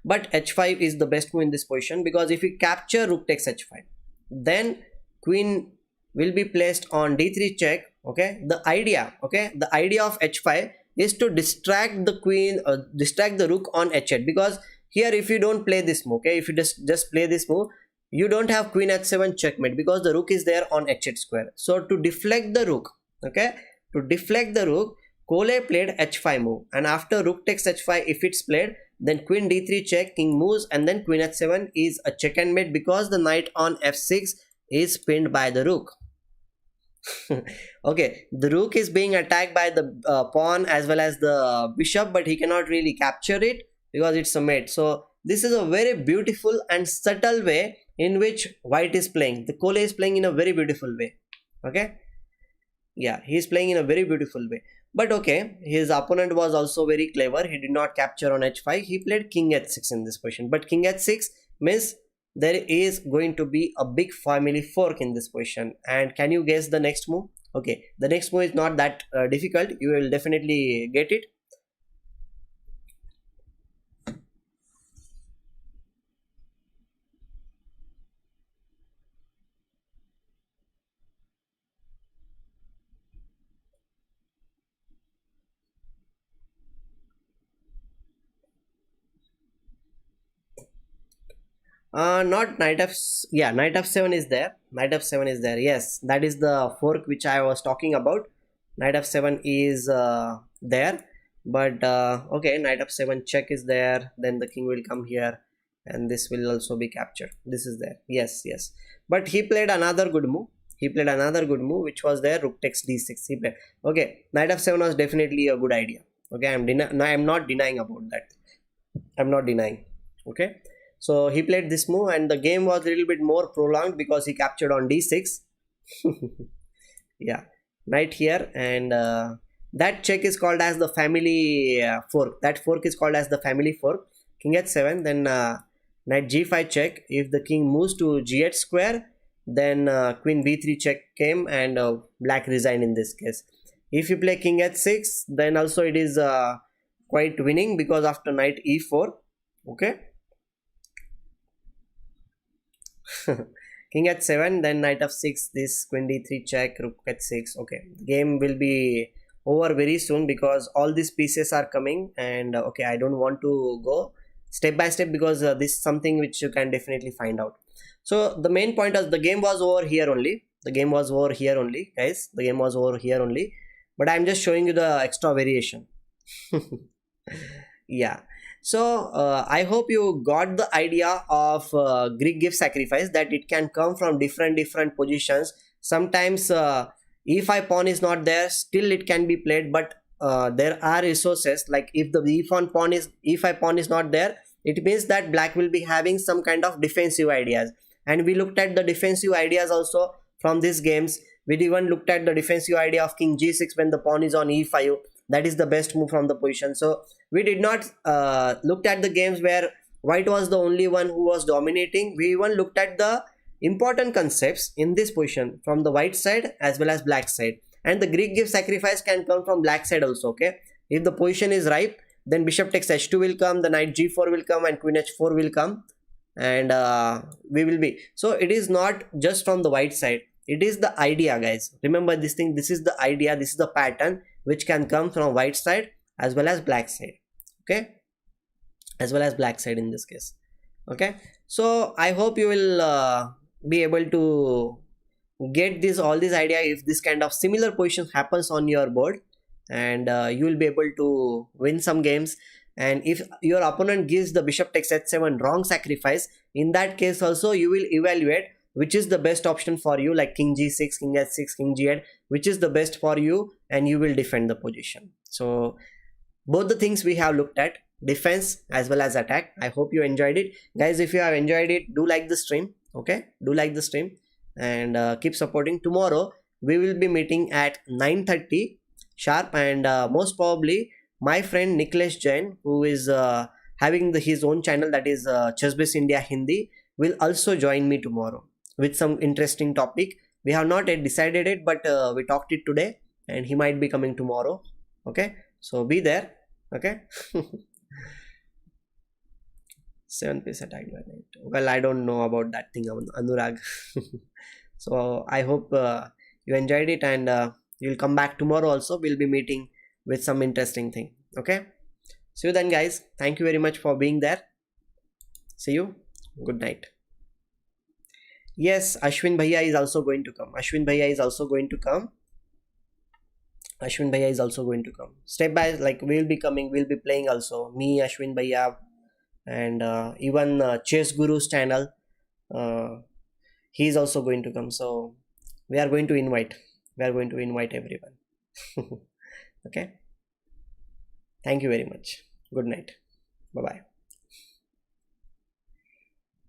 but h5 is the best move in this position, because if we capture rook takes h5, then queen will be placed on d3 check. Okay, the idea of h5 is to distract the queen, distract the rook on h8, because here if you don't play this move, okay, if you just play this move, you don't have queen h7 checkmate because the rook is there on h8 square. So to deflect the rook, okay, to deflect the rook, Cole played h5 move, and after rook takes h5, if it's played, then queen d3 check, king moves, and then queen h7 is a check and mate because the knight on f6 is pinned by the rook. Okay, the rook is being attacked by the pawn as well as the bishop, but he cannot really capture it because it's a mate. So this is a very beautiful and subtle way in which white is playing. The Cole is playing in a very beautiful way. Okay, yeah, he is playing in a very beautiful way. But okay, his opponent was also very clever. He did not capture on h5. He played king h6 in this position. But king h6 means there is going to be a big family fork in this position. And can you guess the next move? Okay, the next move is not that difficult. You will definitely get it. Not knight f, yeah, knight f7 is there. Knight f7 is there. Yes, that is the fork which I was talking about. Knight f7 is there, but okay, knight f7 check is there. Then the king will come here, and this will also be captured. This is there. Yes, yes. But he played another good move. He played another good move, which was there. Rook takes d6. He played. Okay, knight f7 was definitely a good idea. Okay, I'm not denying about that. I'm not denying. Okay. So he played this move, and the game was a little bit more prolonged because he captured on d6. Yeah, knight here, and that check is called as the family fork. That fork is called as the family fork. King h7, then knight g5 check. If the king moves to g8 square, then queen b3 check came, and black resigned in this case. If you play king h6, then also it is quite winning because after knight e4, okay. King h7, then knight f6, this queen d3 check, rook h6. Okay, game will be over very soon because all these pieces are coming, and okay, I don't want to go step by step because this is something which you can definitely find out. So the main point is the game was over here only. The game was over here only, guys. The game was over here only, but I'm just showing you the extra variation. Yeah. So I hope you got the idea of Greek gift sacrifice, that it can come from different positions. Sometimes e5 pawn is not there, still it can be played, but there are resources. Like if the e5 pawn is not there, it means that black will be having some kind of defensive ideas. And we looked at the defensive ideas also from these games. We even looked at the defensive idea of king g6 when the pawn is on e5. That is the best move from the position. So we did not looked at the games where white was the only one who was dominating. We even looked at the important concepts in this position from the white side as well as black side. And the Greek gift sacrifice can come from black side also. Okay, if the position is ripe, then bishop takes h2 will come, the knight g4 will come, and queen h4 will come, and we will be. So it is not just from the white side. It is the idea, guys. Remember this thing. This is the idea. This is the pattern which can come from white side as well as black side. Okay, as well as black side in this case. Okay, so I hope you will be able to get this all this idea if this kind of similar position happens on your board, and you will be able to win some games. And if your opponent gives the bishop takes h7 wrong sacrifice, in that case also you will evaluate which is the best option for you, like king g6, king h6, king g8, which is the best for you, and you will defend the position. So both the things we have looked at, defense as well as attack. I hope you enjoyed it, guys. If you have enjoyed it, do like the stream. Okay, do like the stream, and keep supporting. Tomorrow we will be meeting at 9:30 sharp, and most probably my friend Niklesh Jain, who is having his own channel, that is Chessbiz India Hindi, will also join me tomorrow with some interesting topic. We have not yet decided it, but we talked it today, and he might be coming tomorrow. Okay, so be there. Okay. 7 piece attack by knight. Well, I don't know about that thing, Anurag. So I hope you enjoyed it, and you'll come back tomorrow also. We'll be meeting with some interesting thing. Okay, see you then, guys. Thank you very much for being there. See you. Good night. Yes, Ashwin Bhaiya is also going to come. Ashwin Bhaiya is also going to come. Ashwin Bhaiya is also going to come. Step by, like, we'll be coming, we'll be playing also. Me, Ashwin Bhaiya, and even Chess Guru's channel. He is also going to come. So we are going to invite. We are going to invite everyone. Okay. Thank you very much. Good night. Bye bye.